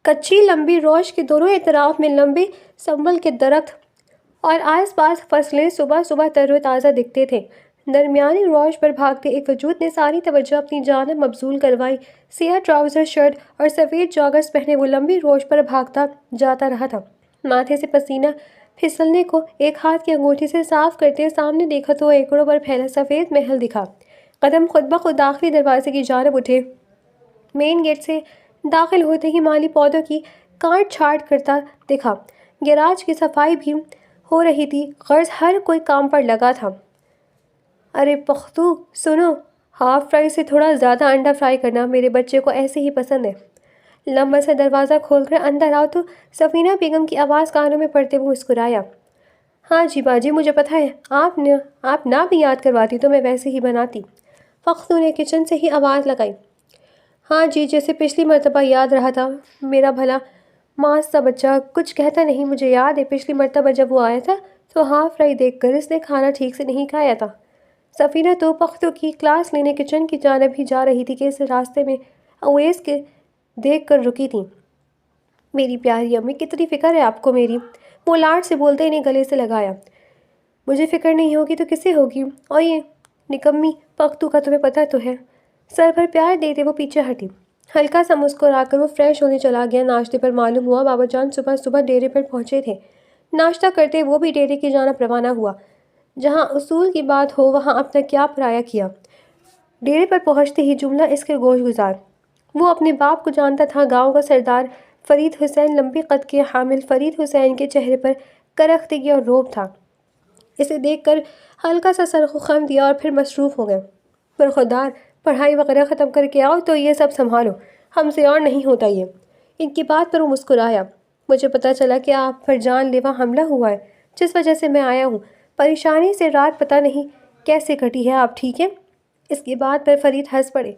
کچی لمبی روش کے دونوں اطراف میں لمبے سنبل کے درخت اور آس پاس فصلیں صبح صبح تر و تازہ دکھتے تھے۔ درمیانی روش پر بھاگتے ایک وجود نے ساری توجہ اپنی جانب مبذول کروائی۔ سیاہ ٹراؤزر شرٹ اور سفید جاگرز پہنے وہ لمبی روش پر بھاگتا جاتا رہا تھا، ماتھے سے پسینہ پھسلنے کو ایک ہاتھ کی انگوٹھی سے صاف کرتے سامنے دیکھا تو ایکڑوں پر پھیلا سفید محل دکھا۔ قدم خود بخود داخلی دروازے کی جانب اٹھے۔ مین گیٹ سے داخل ہوتے ہی مالی پودوں کی کاٹ چھانٹ کرتا دکھا۔ گیراج کی صفائی بھی ہو رہی تھی، غرض ہر کوئی کام پر لگا تھا۔ ارے پختو سنو، ہاف فرائی سے تھوڑا زیادہ انڈا فرائی کرنا، میرے بچے کو ایسے ہی پسند ہے۔ لمبا سا دروازہ کھول کر اندر آؤ تو سفینہ بیگم کی آواز کانوں میں پڑتے وہ مسکرایا۔ ہاں جی باجی، مجھے پتہ ہے، آپ نہ بھی یاد کرواتی تو میں ویسے ہی بناتی۔ پختو نے کچن سے ہی آواز لگائی۔ ہاں جی، جیسے پچھلی مرتبہ یاد رہا تھا، میرا بھلا ماس سا بچہ کچھ کہتا نہیں۔ مجھے یاد ہے پچھلی مرتبہ جب وہ آیا تھا تو ہاف فرائی دیکھ کر اس نے کھانا ٹھیک سے نہیں کھایا تھا۔ سفینہ تو پختو کی کلاس لینے کچن کی جانب ہی جا رہی تھی کہ اس راستے میں اویس کے دیکھ کر رکی تھی۔ میری پیاری امی، کتنی فکر ہے آپ کو میری، وہ لاڈ سے بولتے انہیں گلے سے لگایا۔ مجھے فکر نہیں ہوگی تو کسے ہوگی، اور یہ نکمی پختو کا تمہیں پتہ تو ہے۔ سر پر پیار دیتے وہ پیچھے ہٹی۔ ہلکا سا مسکرا کر وہ فریش ہونے چلا گیا۔ ناشتے پر معلوم ہوا بابا جان صبح صبح ڈیرے پر پہنچے تھے۔ ناشتہ کرتے وہ بھی ڈیرے کی جانب روانہ ہوا۔ جہاں اصول کی بات ہو وہاں اپنا کیا پرایا کیا۔ ڈیرے پر پہنچتے ہی جملہ اس کے گوش گزار۔ وہ اپنے باپ کو جانتا تھا، گاؤں کا سردار فرید حسین، لمبے قد کے حامل فرید حسین کے چہرے پر کرختگی اور رعب تھا۔ اسے دیکھ کر ہلکا سا سر کو خم دیا اور پھر مصروف ہو گئے۔ برخودار، پڑھائی وغیرہ ختم کر کے آؤ تو یہ سب سنبھالو، ہم سے اور نہیں ہوتا یہ۔ ان کی بات پر وہ مسکرایا۔ مجھے پتہ چلا کہ آپ پر جان لیوا حملہ ہوا ہے، جس وجہ سے میں آیا ہوں۔ پریشانی سے رات پتہ نہیں کیسے کٹی ہے، آپ ٹھیک ہیں؟ اس کی بات پر فرید ہنس پڑے۔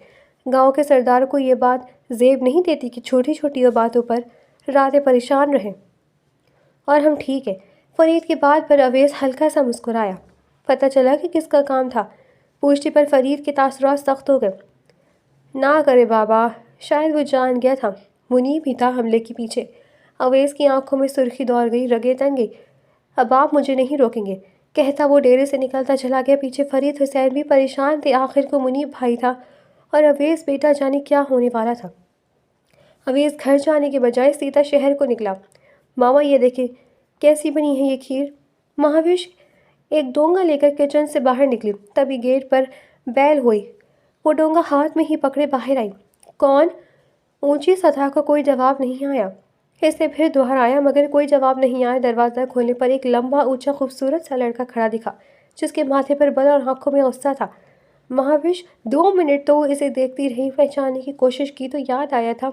گاؤں کے سردار کو یہ بات زیب نہیں دیتی کہ چھوٹی چھوٹی باتوں پر راتیں پریشان رہیں۔ اور ہم ٹھیک ہیں۔ فرید کی بات پر اویس ہلکا سا مسکرایا۔ پتہ چلا کہ کس کا کام تھا؟ پوچھنے پر فرید کے تاثرات سخت ہو گئے۔ نہ کرے بابا، شاید وہ جان گیا تھا، منیب ہی تھا حملے کے پیچھے۔ اویس کی آنکھوں میں سرخی دوڑ گئی، رگیں تنگ گئی۔ اب آپ مجھے نہیں روکیں گے، کہتا وہ ڈیرے سے نکلتا چلا گیا۔ پیچھے فرید حسین بھی پریشان تھے، آخر کو منیب بھائی تھا اور اویس بیٹا، جانے کیا ہونے والا تھا۔ اویس گھر جانے کے بجائے سیدھا شہر کو نکلا۔ ماما یہ دیکھیں کیسی بنی ہے یہ کھیر۔ مہاوش ایک ڈونگا لے کر کچن سے باہر نکلی، تبھی گیٹ پر بیل ہوئی۔ وہ ڈونگا ہاتھ میں ہی پکڑے باہر آئی۔ کون؟ اونچی سطح کا کوئی جواب نہیں آیا۔ اسے پھر دہرایا مگر کوئی جواب نہیں آیا۔ دروازہ کھولنے پر ایک لمبا اونچا خوبصورت سا لڑکا کھڑا دکھا، جس کے ماتھے پر بل اور آنکھوں میں غصہ تھا۔ مہاوش 2 منٹ تو وہ اسے دیکھتی رہی، پہچاننے کی کوشش کی تو یاد آیا تھا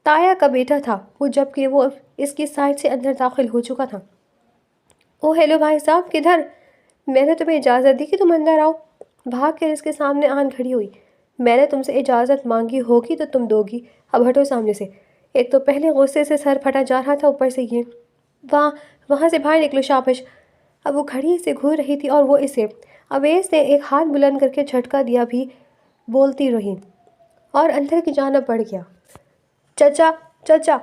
تایا کا بیٹا تھا وہ، جبکہ وہ اس کی سائڈ سے اندر داخل ہو چکا تھا۔ او ہیلو بھائی صاحب، کدھر؟ میں نے تمہیں اجازت دی کہ تم اندر آؤ۔ بھاگ کر اس کے سامنے آن کھڑی ہوئی۔ میں نے تم سے اجازت مانگی ہوگی تو تم دو گی، اب ہٹو سامنے سے۔ ایک تو پہلے غصے سے سر پھٹا جا رہا تھا، اوپر سے یہ۔ وہاں سے باہر نکلو شابش۔ اب وہ کھڑی سے گھور رہی تھی اور وہ اسے۔ اویس نے ایک ہاتھ بلند کر کے جھٹکا دیا، بھی بولتی رہی اور اندر کی جانب بڑھ گیا۔ چچا چچا،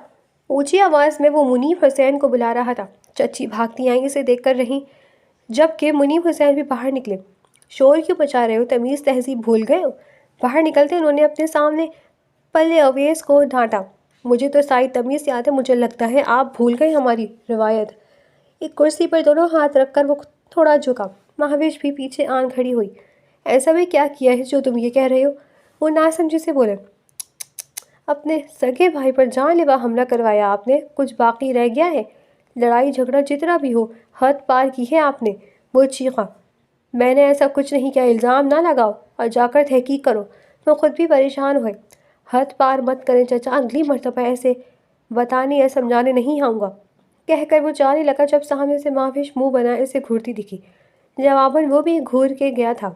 اونچی آواز میں وہ منیب حسین کو بلا رہا تھا۔ چچی بھاگتی آئیں اسے دیکھ کر رہیں، جبکہ منیب حسین بھی باہر نکلے۔ شور کیوں مچا رہے ہو، تمیز تہذیب بھول گئے ہو؟ باہر نکلتے انہوں نے اپنے سامنے پلے اویس کو ڈانٹا۔ مجھے تو ساری تمیز یاد ہے، مجھے لگتا ہے آپ بھول گئے ہماری روایت۔ ایک کرسی پر دونوں ہاتھ رکھ کر وہ تھوڑا جھکا۔ مہاوش بھی پیچھے آن کھڑی ہوئی۔ ایسا بھی کیا کیا ہے جو تم یہ کہہ رہے ہو؟ وہ ناسمجھی سے بولے۔ اپنے سگے بھائی پر جان لیوا حملہ کروایا آپ نے، کچھ باقی رہ گیا ہے؟ لڑائی جھگڑا جتنا بھی ہو، حد پار کی ہے آپ نے، وہ چیخا۔ میں نے ایسا کچھ نہیں کیا، الزام نہ لگاؤ اور جا کر تحقیق کرو۔ وہ خود بھی پریشان ہوئے۔ حد پار مت کریں چچا، اگلی مرتبہ ایسے بتانے یا سمجھانے نہیں آؤں گا، کہہ کر وہ جانے لگا جب سامنے سے مہاوش منہ بنائے اسے گھورتی دکھی۔ جواباً وہ بھی گھور کے گیا تھا۔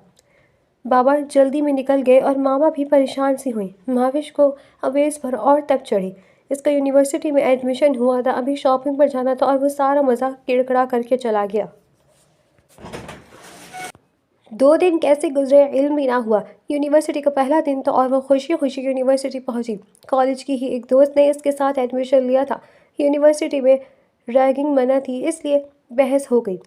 بابا جلدی میں نکل گئے اور ماما بھی پریشان سی ہوئی۔ مہاوش کو اویس پر اور تب چڑھی۔ اس کا یونیورسٹی میں ایڈمیشن ہوا تھا، ابھی شاپنگ پر جانا تھا اور وہ سارا مزہ کڑکڑا کر کے چلا گیا۔ 2 دن کیسے گزرے علم بھی نہ ہوا۔ یونیورسٹی کا پہلا دن تھا اور وہ خوشی خوشی یونیورسٹی پہنچی۔ کالج کی ہی ایک دوست نے اس کے ساتھ ایڈمیشن لیا تھا۔ یونیورسٹی میں ریگنگ منع تھی، اس لیے بحث ہو گئی۔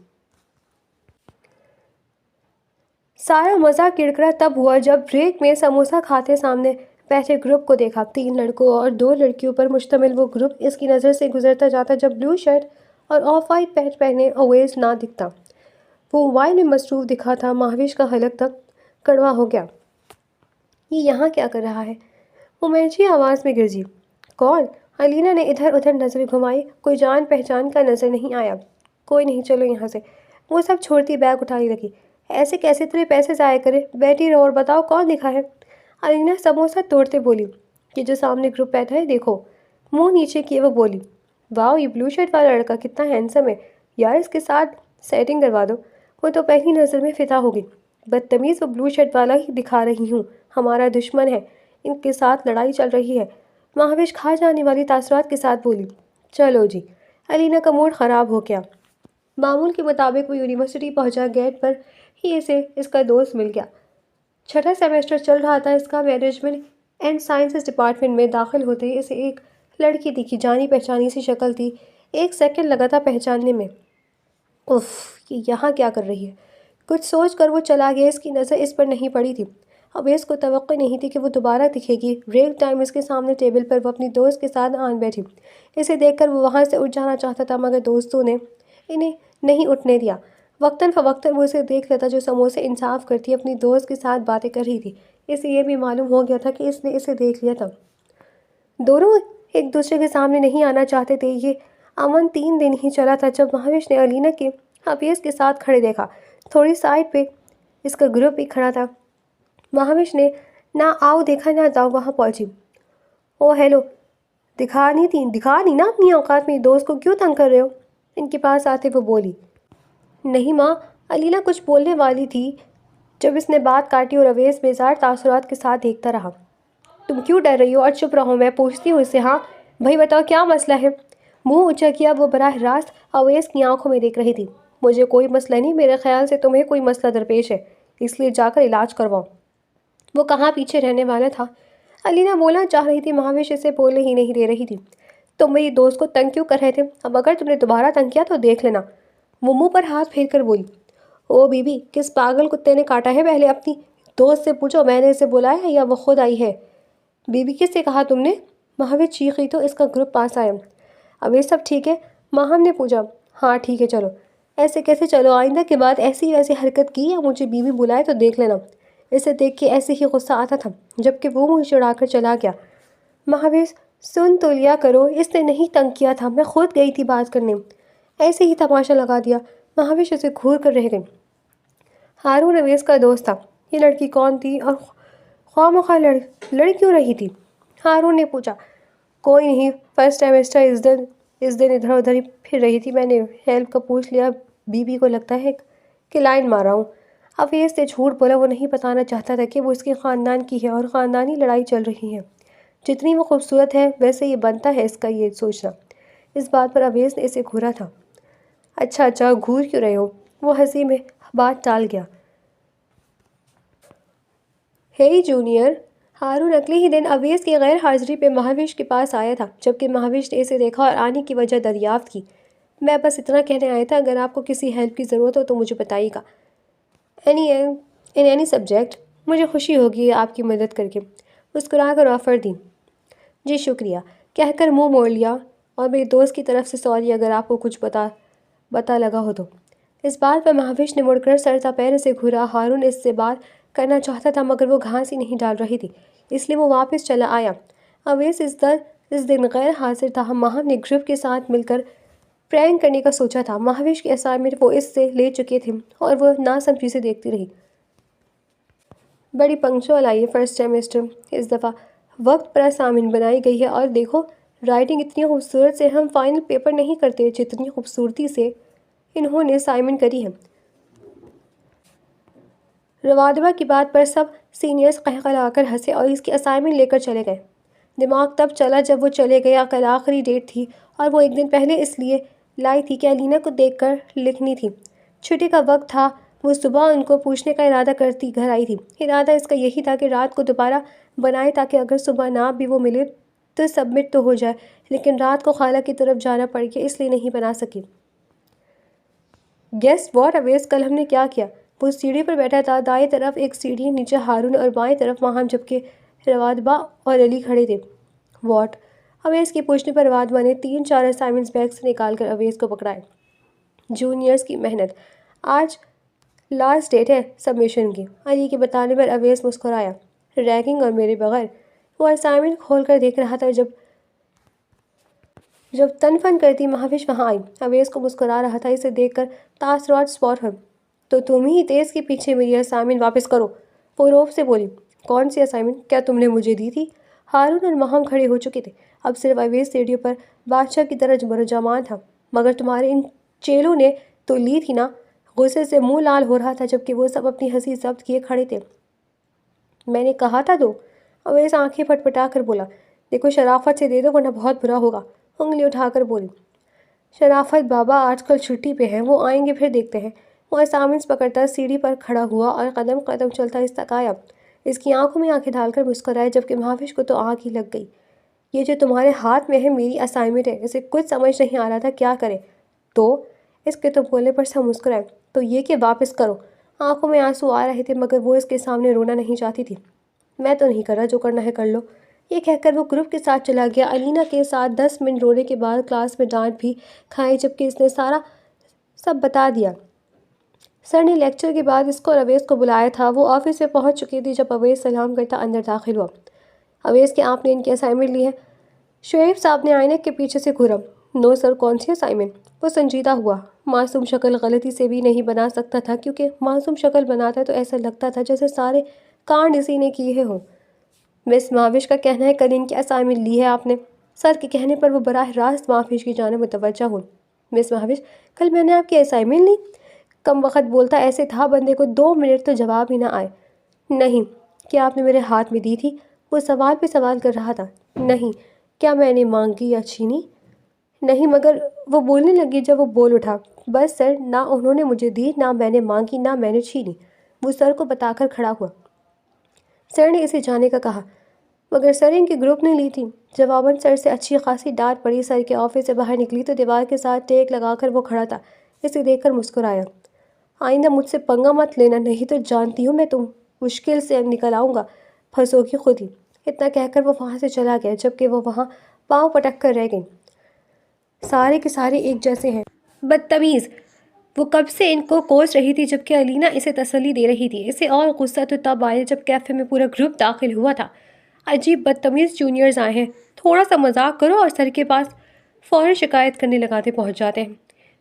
سارا مزہ کڑکڑا تب ہوا جب بریک میں سموسہ کھاتے سامنے بیٹھے گروپ کو دیکھا۔ 3 لڑکوں اور 2 لڑکیوں پر مشتمل وہ گروپ اس کی نظر سے گزرتا جاتا جب بلو شرٹ اور آف وائٹ پینٹ پہنے اویس نہ دکھتا۔ وہ موبائل میں مصروف دکھا تھا۔ مہاوش کا حلق تک کڑوا ہو گیا۔ یہ یہاں کیا کر رہا ہے؟ وہ میچی آواز میں گرجی۔ کون؟ علینا نے ادھر ادھر نظر گھمائی۔ کوئی جان پہچان کا نظر نہیں آیا۔ کوئی نہیں، چلو یہاں سے۔ وہ سب چھوڑتی بیگ اٹھانے لگی۔ ایسے کیسے اتنے پیسے ضائع کرے؟ بیٹھی رہو اور بتاؤ کون دکھا ہے؟ علینا سموسہ توڑتے بولی۔ یہ جو سامنے گروپ بیٹھا ہے دیکھو۔ منہ نیچے کیے وہ بولی۔ واؤ، یہ بلو شرٹ والا لڑکا کتنا ہینڈسم ہے یار، اس کے ساتھ سیٹنگ کروا دو۔ وہ تو پہلی نظر میں فدا ہو گئی۔ بدتمیز، وہ بلو شرٹ والا ہی دکھا رہی ہوں، ہمارا دشمن ہے، ان کے ساتھ لڑائی چل رہی ہے۔ مہاوش کھا جانے والی تاثرات کے ساتھ بولی۔ چلو جی۔ علینا کا موڈ خراب ہو گیا۔ معمول کے مطابق وہ یونیورسٹی پہنچا۔ گیٹ پر ہی اسے اس کا دوست مل گیا۔ 6واں سیمیسٹر چل رہا تھا اس کا۔ مینجمنٹ اینڈ سائنسز ڈپارٹمنٹ میں داخل ہوتے ہی اسے ایک لڑکی دکھی۔ جانی پہچانی سی شکل تھی۔ 1 سیکنڈ لگا تھا پہچاننے میں۔ اف، یہ یہاں کیا کر رہی ہے؟ کچھ سوچ کر وہ چلا گیا۔ اس کی نظر اس پر نہیں پڑی تھی۔ اب اس کو توقع نہیں تھی کہ وہ دوبارہ دکھے گی۔ بریک ٹائم اس کے سامنے ٹیبل پر وہ اپنی دوست کے ساتھ آن بیٹھی۔ اسے دیکھ کر وہ وہاں سے اٹھ جانا چاہتا تھا مگر دوستوں نے انہیں نہیں اٹھنے دیا۔ وقتاً فوقتاً وہ اسے دیکھ لیتا جو سموسے انصاف کرتی اپنی دوست کے ساتھ باتیں کر رہی تھی۔ اسے یہ بھی معلوم ہو گیا تھا کہ اس نے اسے دیکھ لیا تھا۔ دونوں ایک دوسرے کے سامنے نہیں آنا چاہتے تھے۔ یہ امن 3 دن ہی چلا تھا جب مہاوش نے علینا کے حفیظ کے ساتھ کھڑے دیکھا۔ تھوڑی سائڈ پہ اس کا گروپ بھی کھڑا تھا۔ مہاوش نے نہ آؤ دیکھا نہ جاؤ وہاں پہنچی۔ او ہیلو، دکھا نہیں نا اپنی اوقات میں دوست کو کیوں تنگ کر رہے ہو؟ ان کے پاس آتے وہ بولی۔ نہیں ماں، علینا کچھ بولنے والی تھی جب اس نے بات کاٹی اور اویس بیزار تاثرات کے ساتھ دیکھتا رہا۔ تم کیوں ڈر رہی ہو؟ اور چپ رہو، میں پوچھتی ہوں اس سے۔ ہاں بھائی بتاؤ کیا مسئلہ ہے؟ منہ اونچا کیا وہ براہ راست اویس کی آنکھوں میں دیکھ رہی تھی۔ مجھے کوئی مسئلہ نہیں، میرے خیال سے تمہیں کوئی مسئلہ درپیش ہے، اس لیے جا کر علاج کرواؤ۔ وہ کہاں پیچھے رہنے والا تھا؟ علینا بولنا چاہ رہی تھی، مہاوش اسے بولنے ہی نہیں دے رہی تھی۔ تم میری دوست کو تنگ کیوں کر رہے تھے؟ اب اگر تم نے دوبارہ تنگ کیا تو دیکھ لینا۔ وہ منہ پر ہاتھ پھیر کر بولی۔ او بیبی، کس پاگل کتے نے کاٹا ہے؟ پہلے اپنی دوست سے پوچھو میں نے اسے بلایا ہے یا وہ خود آئی ہے؟ بیبی کس سے کہا تم نے؟ مہاوش چیخی تو اس کا گروپ پاس آیا۔ اب یہ سب ٹھیک ہے؟ ماہم نے پوچھا۔ ہاں ٹھیک ہے چلو۔ ایسے کیسے چلو؟ آئندہ کے بعد ایسی ویسی حرکت کی یا مجھے بیوی بلائے تو دیکھ لینا۔ اسے دیکھ کے ایسے ہی غصہ آتا تھا جبکہ وہ منہ چڑھا کر چلا گیا۔ مہاوش سن تو لیا کرو، اس نے نہیں تنگ کیا تھا، میں خود گئی تھی بات کرنے، ایسے ہی تماشا لگا دیا۔ مہاوش اسے گھور کر رہ گئی۔ ہارون اویس کا دوست تھا۔ یہ لڑکی کون تھی اور خواہ مخواہ لڑ کیوں رہی تھی؟ ہارون نے پوچھا۔ کوئی نہیں، فرسٹ سیمیسٹر اس دن ادھر ادھر ہی پھر رہی تھی، میں نے ہیلپ کا پوچھ لیا، بیوی کو لگتا ہے کہ لائن مارا ہوں۔ اویس نے جھوٹ بولا، وہ نہیں بتانا چاہتا تھا کہ وہ اس کے خاندان کی ہے اور خاندانی لڑائی چل رہی ہے۔ جتنی وہ خوبصورت ہے ویسے یہ بنتا ہے اس کا یہ سوچنا۔ اس بات پر اویس نے اسے گھورا تھا۔ اچھا گھور کیوں رہے ہو؟ وہ ہنسی میں بات ٹال گیا۔ ہے جونیئر۔ ہارون اگلے ہی دن اویس کی غیر حاضری پہ مہاوش کے پاس آیا تھا جبکہ مہاوش نے اسے دیکھا اور آنے کی وجہ دریافت کی۔ میں بس اتنا کہنے آیا تھا، اگر آپ کو کسی ہیلپ کی ضرورت ہو تو مجھے بتائیے گا۔ ان اینی سبجیکٹ، مجھے خوشی ہوگی آپ کی مدد کر کے، مسکرا کر آفر دی۔ جی شکریہ کہہ کر منہ موڑ لیا، اور میری دوست کی طرف سے سوری اگر آپ کو کچھ پتا لگا ہو تو۔ اس بات پر مہاوش نے مڑ کر سر تا پیر سے گھورا۔ ہارون اس سے بات کرنا چاہتا تھا مگر وہ گھاس ہی نہیں ڈال رہی تھی، اس لیے وہ واپس چلا آیا۔ اویس اس دن غیر حاضر تھا۔ ماہم نے گروپ کے ساتھ مل کر پرینک کرنے کا سوچا تھا۔ مہاوش کی اسائنمنٹ وہ اس سے لے چکے تھے اور وہ ناسمجھی سے دیکھتی رہی۔ بڑی پنکچوئل آئی ہے فرسٹ سیمیسٹر، اس دفعہ وقت پر اسائنمنٹ بنائی گئی ہے، اور دیکھو رائٹنگ اتنی خوبصورت سے ہم فائنل پیپر نہیں کرتے جتنی خوبصورتی سے انہوں نے اسائنمنٹ کری ہے۔ روادبہ کی بات پر سب سینئرز قہقہا کر ہنسے اور اس کی اسائنمنٹ لے کر چلے گئے۔ دماغ تب چلا جب وہ چلے گئے۔ کل آخری ڈیٹ تھی اور وہ 1 دن پہلے اس لیے لائی تھی کہ علینا کو دیکھ کر لکھنی تھی۔ چھٹی کا وقت تھا، وہ صبح ان کو پوچھنے کا ارادہ کرتی گھر آئی تھی۔ ارادہ اس کا یہی تھا کہ رات کو دوبارہ بنائے تاکہ اگر صبح نہ بھی وہ ملے تو سبمٹ تو ہو جائے، لیکن رات کو خالہ کی طرف جانا پڑ گیا، اس لیے نہیں بنا سکی۔ گیس واٹ اویس، کل ہم نے کیا کیا؟ وہ سیڑھی پر بیٹھا تھا، دائیں طرف ایک سیڑھی، نیچے ہارون اور بائیں طرف ماہم، جبکہ روادبا اور علی کھڑے تھے۔ واٹ؟ اویس کی پوچھنے پر روادبا نے 3-4 اسائنمنٹس بیگ سے نکال کر اویس کو پکڑائے۔ جونیئرز کی محنت، آج لاسٹ ڈیٹ ہے سبمیشن کی۔ علی کے بتانے پر اویس مسکرایا۔ ریگنگ اور میرے بغیر؟ وہ اسائنمنٹ کھول کر دیکھ رہا تھا جب تن فن کرتی مہاوش وہاں آئی۔ اویس کو مسکرا رہا تھا، اسے دیکھ کر تاثرات اسپاٹ ہوئے۔ تو تم ہی تیز کے پیچھے میری اسائنمنٹ واپس کرو، وہ روب سے بولی۔ کون سی اسائنمنٹ؟ کیا تم نے مجھے دی تھی؟ ہارون اور ماہم کھڑے ہو چکے تھے، اب صرف اویس سیڑھیوں پر بادشاہ کی طرح مرجمان تھا۔ مگر تمہارے ان چیلوں نے تو لی تھی نا؟ غصے سے منہ لال ہو رہا تھا، جبکہ وہ سب اپنی ہنسی ضبط کیے کھڑے تھے۔ میں نے کہا تھا دو، اویس آنکھیں پھٹپٹا کر بولا۔ دیکھو شرافت سے دے دو ورنہ بہت برا ہوگا، انگلی اٹھا کر بولی۔ شرافت بابا آج کل چھٹی پہ ہیں، وہ آئیں گے پھر دیکھتے ہیں۔ وہ اسائنمنٹس پکڑتا سیڑھی پر کھڑا ہوا اور قدم قدم چلتا اس تک آیا۔ اس کی آنکھوں میں آنکھیں ڈال کر مسکرایا، جبکہ مہاوش کو تو آنکھ ہی لگ گئی۔ یہ جو تمہارے ہاتھ میں ہے میری اسائنمنٹ ہے، اسے کچھ سمجھ نہیں آ رہا تھا کیا کرے۔ تو اس کے تو بولنے پر سب مسکرائے۔ تو یہ کہ واپس کرو۔ آنکھوں میں آنسو آ رہے تھے، مگر وہ اس کے سامنے رونا نہیں چاہتی تھی۔ میں تو نہیں کر رہا، جو کرنا ہے کر لو۔ یہ کہہ کر وہ گروپ کے ساتھ چلا گیا۔ الینا کے ساتھ 10 منٹ رونے کے بعد کلاس میں ڈانٹ بھی کھائی، جبکہ اس نے سب بتا دیا۔ سر نے لیکچر کے بعد اس کو اور اویس کو بلایا تھا۔ وہ آفس میں پہنچ چکی تھی جب اویس سلام کرتا اندر داخل ہوا۔ اویس کہ آپ نے ان کی اسائنمنٹ لی ہے؟ شعیب صاحب نے آئینک کے پیچھے سے گھورا۔ نو سر، کون سی اسائنمنٹ؟ وہ سنجیدہ ہوا۔ معصوم شکل غلطی سے بھی نہیں بنا سکتا تھا، کیونکہ معصوم شکل بناتا تو ایسا لگتا تھا جیسے سارے کانڈ اسی نے کیے ہوں۔ مس مہاوش کا کہنا ہے کل ان کی اسائنمنٹ لی ہے آپ نے؟ سر کے کہنے پر وہ براہ راست مہاوش کی جانب متوجہ ہوئی۔ مس مہاوش، کل میں نے آپ کی اسائنمنٹ لی؟ کم وقت بولتا ایسے تھا بندے کو 2 منٹ تو جواب ہی نہ آئے۔ نہیں۔ کیا آپ نے میرے ہاتھ میں دی تھی؟ وہ سوال پہ سوال کر رہا تھا۔ نہیں۔ کیا میں نے مانگی یا چھینی؟ نہیں، مگر وہ بولنے لگی جب وہ بول اٹھا۔ بس سر، نہ انہوں نے مجھے دی، نہ میں نے مانگی، نہ میں نے چھینی۔ وہ سر کو بتا کر کھڑا ہوا۔ سر نے اسے جانے کا کہا، مگر سر ان کی گروپ نے لی تھی۔ جواباً سر سے اچھی خاصی ڈانٹ پڑی۔ سر کے آفس سے باہر نکلی تو دیوار کے ساتھ ٹیک لگا کر وہ کھڑا تھا، اسے دیکھ کر مسکرایا۔ آئندہ مجھ سے پنگا مت لینا، نہیں تو جانتی ہوں میں تم مشکل سے نکل آؤں گا، پھنسو گی خود ہی۔ اتنا کہہ کر وہ وہاں سے چلا گیا، جبکہ وہ وہاں پاؤں پٹک کر رہ گئی۔ سارے کے سارے ایک جیسے ہیں، بدتمیز۔ وہ کب سے ان کو کوس رہی تھی، جبکہ الینا اسے تسلی دے رہی تھی۔ اسے اور غصہ تو تب آیا جب کیفے میں پورا گروپ داخل ہوا تھا۔ عجیب بدتمیز جونیئرز آئے ہیں، تھوڑا سا مذاق کرو اور سر کے پاس فوراً شکایت کرنے لگاتے پہنچ جاتے ہیں۔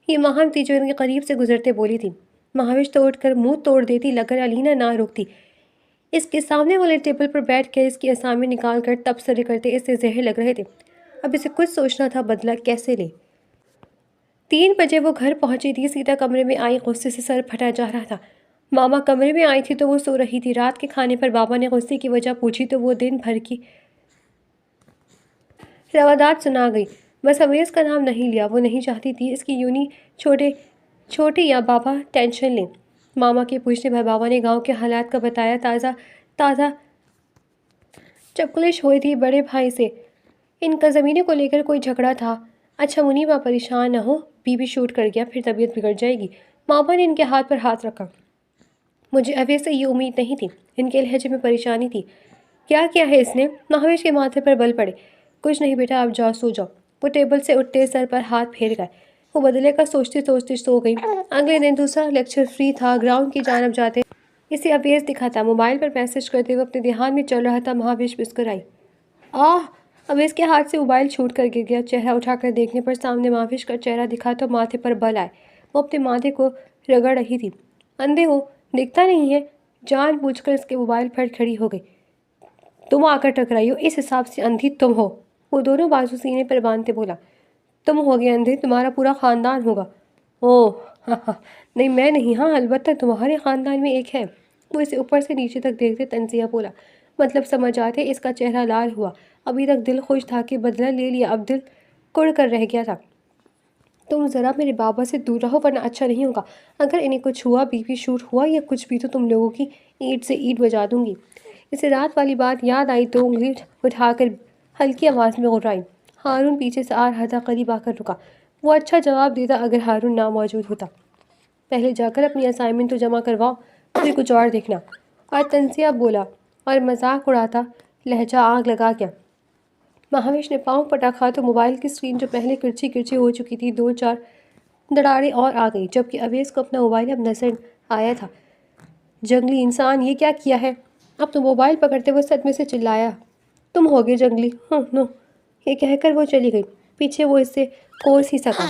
یہ ماہم تھی جو ان کے قریب سے گزرتے بولی تھی۔ مہاوش تو اٹھ کر منہ توڑ دیتی، مگر الینا نہ روکتی۔ اس کے سامنے والے ٹیبل پر بیٹھ کے اس کی اسائنمنٹ نکال کر تبصرے کرتے اسے زہر لگ رہے تھے۔ اب اسے کچھ سوچنا تھا، بدلہ کیسے لے۔ 3 بجے وہ گھر پہنچی تھی، سیدھا کمرے میں آئی، غصے سے سر پھٹا جا رہا تھا۔ ماما کمرے میں آئی تھی تو وہ سو رہی تھی۔ رات کے کھانے پر بابا نے غصے کی وجہ پوچھی تو وہ دن بھر کی روادات سنا گئی۔ بس اویس کا نام نہیں لیا، وہ نہیں چاہتی تھی اس کی یونی چھوٹے یا بابا ٹینشن لیں۔ ماما کے پوچھنے پر بابا نے گاؤں کے حالات کا بتایا۔ تازہ چپکلش ہوئی تھی بڑے بھائی سے، ان کا زمینوں کو لے کر کوئی جھگڑا تھا۔ اچھا منیبا پریشان نہ ہو، بی بی شوٹ کر گیا، پھر طبیعت بگڑ جائے گی۔ ماما نے ان کے ہاتھ پر ہاتھ رکھا۔ مجھے اویس سے یہ امید نہیں تھی۔ ان کے لہجے میں پریشانی تھی۔ کیا کیا ہے اس نے؟ مہاوش کے ماتھے پر بل پڑے۔ کچھ نہیں بیٹا، اب جاؤ سو جاؤ۔ وہ ٹیبل سے اٹھتے سر پر ہاتھ پھیر گئے۔ وہ بدلے کا سوچتے سوچتے سو گئی۔ اگلے دن دوسرا لیکچر فری تھا۔ گراؤنڈ کی جانب جاتے اسے اویس دکھا تھا، موبائل پر میسج کرتے ہوئے اپنے دھیان میں چل رہا تھا۔ مہاوش مسکرائی۔ اویس کے ہاتھ سے موبائل چھوٹ کر گر گیا۔ چہرہ اٹھا کر دیکھنے پر سامنے مہاوش کا چہرہ دکھا تو ماتھے پر بل آئے۔ وہ اپنے ماتھے کو رگڑ رہی تھی۔ اندھے ہو، دکھتا نہیں ہے؟ جان بوجھ کر اس کے موبائل پر کھڑی ہو گئی۔ تم آ کر ٹکرائی ہو، اس حساب سے اندھی تم ہو۔ وہ دونوں بازو سینے پر باندھتے بولا۔ تم ہوگے اندھے، تمہارا پورا خاندان ہوگا۔ اوہ نہیں میں نہیں، ہاں البتہ تمہارے خاندان میں ایک ہے۔ وہ اسے اوپر سے نیچے تک دیکھتے تنزیہ بولا۔ مطلب سمجھ آتے؟ اس کا چہرہ لال ہوا۔ ابھی تک دل خوش تھا کہ بدلہ لے لیا، اب دل کڑ کر رہ گیا تھا۔ تم ذرا میرے بابا سے دور رہو ورنہ اچھا نہیں ہوگا۔ اگر انہیں کچھ ہوا، بی پی شوٹ ہوا یا کچھ بھی، تو تم لوگوں کی اینٹ سے اینٹ بجا دوں گی۔ اسے رات والی بات یاد آئی تو انگلی اٹھا کر ہلکی آواز میں غرائی۔ ہارون پیچھے سے آ رہا تھا، قریب آ کر رکا۔ وہ اچھا جواب دیتا اگر ہارون نہ موجود ہوتا۔ پہلے جا کر اپنی اسائنمنٹ تو جمع کرواؤ، پھر کچھ اور دیکھنا۔ اور تنزیہ بولا اور مذاق اڑاتا لہجہ آگ لگا گیا۔ مہاوش نے پاؤں پٹکا تو موبائل کی اسکرین جو پہلے کرچھی کرچھی ہو چکی تھی، 2-4 دراڑیں اور آ گئی، جبکہ اویس کو اپنا موبائل اب نظر آیا تھا۔ جنگلی انسان، یہ کیا کیا ہے؟ اب تو موبائل پکڑتے وہ صدمے سے چلایا۔ تم ہوگے جنگلی، نو۔ یہ کہہ کر وہ چلی گئی۔ پیچھے وہ اس سے کوس ہی سکا۔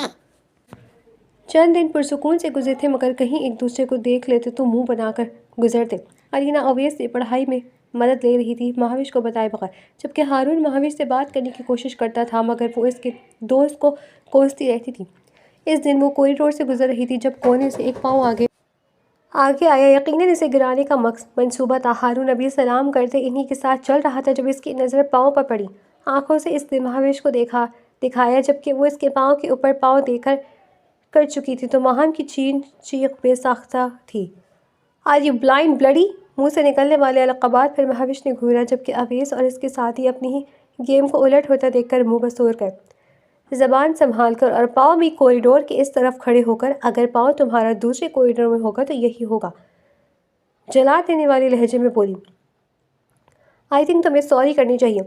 چند دن پرسکون سے گزرے تھے، مگر کہیں ایک دوسرے کو دیکھ لیتے تو منہ بنا کر گزرتے۔ الینا اویس سے پڑھائی میں مدد لے رہی تھی، مہاوش کو بتائے بغیر، جبکہ ہارون مہاوش سے بات کرنے کی کوشش کرتا تھا، مگر وہ اس کے دوست کو کوستی رہتی تھی۔ اس دن وہ کوریڈور سے گزر رہی تھی جب کونے سے ایک پاؤں آگے آیا۔ یقیناً اسے گرانے کا منصوبہ تھا۔ ہارون ابھی سلام کرتے انہی کے ساتھ چل رہا تھا جب اس کی نظر پاؤں پر پڑی۔ آنکھوں سے اس نے مہاوش کو دکھایا، جبکہ وہ اس کے پاؤں کے اوپر پاؤں دے کر چکی تھی تو مہام کی چیخ بے ساختہ تھی۔ Are you blind bloody? منہ سے نکلنے والے القابات پر مہاوش نے گھورا، جبکہ اویس اور اس کے ساتھی اپنی ہی گیم کو الٹ ہوتا دیکھ کر منہ بسور گئے۔ زبان سنبھال کر، اور پاؤں بھی کوریڈور کے اس طرف کھڑے ہو کر۔ اگر پاؤں تمہارا دوسرے کوریڈور میں ہوگا تو یہی ہوگا، جلا دینے والے لہجے میں بولی۔ آئی تھنک تمہیں سوری کرنی چاہیے،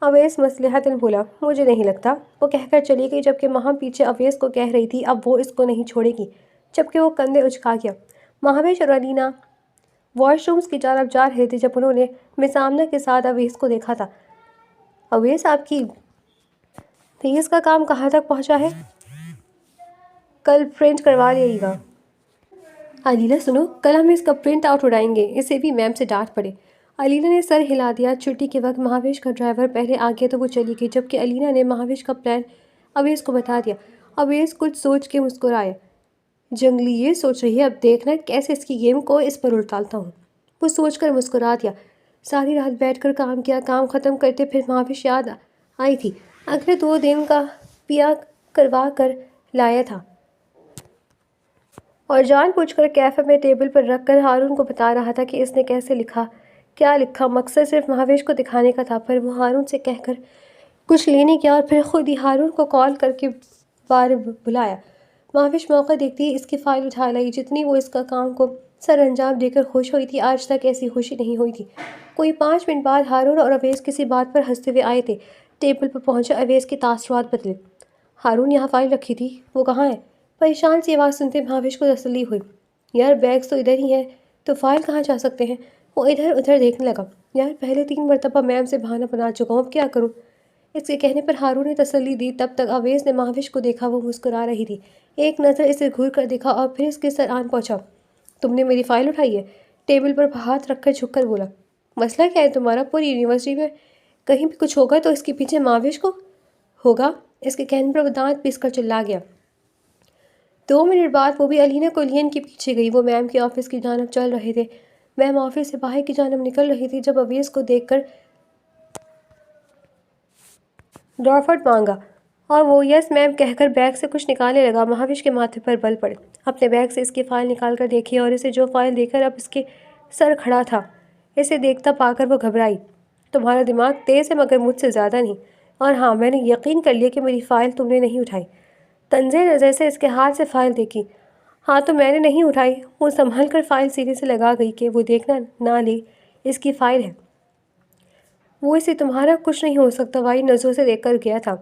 اویس مصلحتاً بولا۔ مجھے نہیں لگتا، وہ کہہ کر چلی گئی، جبکہ مہم پیچھے اویس کو کہہ رہی تھی اب وہ اس کو نہیں چھوڑے گی، جبکہ وہ کندھے اچکا گیا۔ مہاوش اور الینا واش رومز کی طرف جا رہے تھے جب انہوں نے مسامنہ کے ساتھ اویس کو دیکھا تھا۔ اویس، آپ کی تھیس کا کام کہاں تک پہنچا ہے؟ کل پرنٹ کروا لے گا۔ الینا سنو، کل ہم اس کا پرنٹ آؤٹ اڑائیں گے، اسے بھی میم سے ڈانٹ پڑے۔ الینا نے سر ہلا دیا۔ چھٹی کے وقت مہاوش کا ڈرائیور پہلے آ گیا تو وہ چلی گئی، جبکہ الینا نے مہاوش کا پلان اویس کو بتا دیا۔ اویس کچھ سوچ کے مسکرایا۔ جنگلی یہ سوچ رہی ہے، اب دیکھنا کیسے اس کی گیم کو اس پر الٹالتا ہوں۔ وہ سوچ کر مسکرا دیا۔ ساری رات بیٹھ کر کام کیا، کام ختم کرتے پھر مہاوش یاد آئی تھی۔ اگلے 2 دن کا پیا کروا کر لایا تھا اور جان بوجھ کر کیفے میں ٹیبل پر رکھ کر ہارون کو بتا رہا تھا کہ اس نے کیسے لکھا، کیا لکھا۔ مقصد صرف مہاوش کو دکھانے کا تھا، پر وہ ہارون سے کہہ کر کچھ لینے گیا اور پھر خود ہی ہارون کو کال کر کے بار بلایا۔ مہاوش موقع دیکھتی ہی اس کی فائل اٹھا لائی۔ جتنی وہ اس کا کام کو سر انجام دے کر خوش ہوئی تھی، آج تک ایسی خوشی نہیں ہوئی تھی۔ کوئی 5 منٹ بعد ہارون اور اویس کسی بات پر ہنستے ہوئے آئے تھے۔ ٹیبل پر پہنچے، اویس کے تاثرات بدلے۔ ہارون، یہاں فائل رکھی تھی، وہ کہاں ہے؟ پریشان سی آواز سنتے مہاوش کو تسلی ہوئی۔ یار بیگز تو ادھر ہی ہیں، تو فائل کہاں جا سکتے ہیں؟ وہ ادھر ادھر دیکھنے لگا۔ یار پہلے 3 مرتبہ میم سے بہانہ بنا چکا ہوں، اب کیا کروں؟ اس کے کہنے پر ہارون نے تسلی دی۔ تب تک اویس نے مہاوش کو دیکھا، وہ مسکرا رہی تھی۔ ایک نظر اسے گھور کر دیکھا اور پھر اس کے سر آن پہنچا۔ تم نے میری فائل اٹھائی ہے؟ ٹیبل پر ہاتھ رکھ کر جھک کر بولا۔ مسئلہ کیا ہے تمہارا؟ پوری یونیورسٹی میں کہیں بھی کچھ ہوگا تو اس کے پیچھے مہاوش کو ہوگا۔ اس کے کہنے پر وہ دانت پیس کر چلا گیا۔ 2 منٹ بعد وہ بھی الینا کولین کے پیچھے گئی۔ وہ میم کے آفس کی جانب چل رہے تھے۔ میم آفس سے باہر کی جانب نکل رہی تھی جب اویس کو دیکھ کر ڈرافٹ مانگا اور وہ یس میم کہہ کر بیگ سے کچھ نکالنے لگا۔ مہاوش کے ماتھے پر بل پڑے۔ اپنے بیگ سے اس کی فائل نکال کر دیکھی اور اسے جو فائل دے کر اب اس کے سر کھڑا تھا، اسے دیکھتا پا کر وہ گھبرائی۔ تمہارا دماغ تیز ہے مگر مجھ سے زیادہ نہیں، اور ہاں میں نے یقین کر لیا کہ میری فائل تم نے نہیں اٹھائی۔ طنزِ نظر سے اس کے ہاتھ سے فائل دیکھی۔ ہاں تو میں نے نہیں اٹھائی۔ وہ سنبھل کر فائل سینے سے لگا گئی کہ وہ دیکھنا نہ لے، اس کی فائل ہے۔ وہ اسے تمہارا کچھ نہیں ہو سکتا والی نظروں سے دیکھ کر گیا تھا۔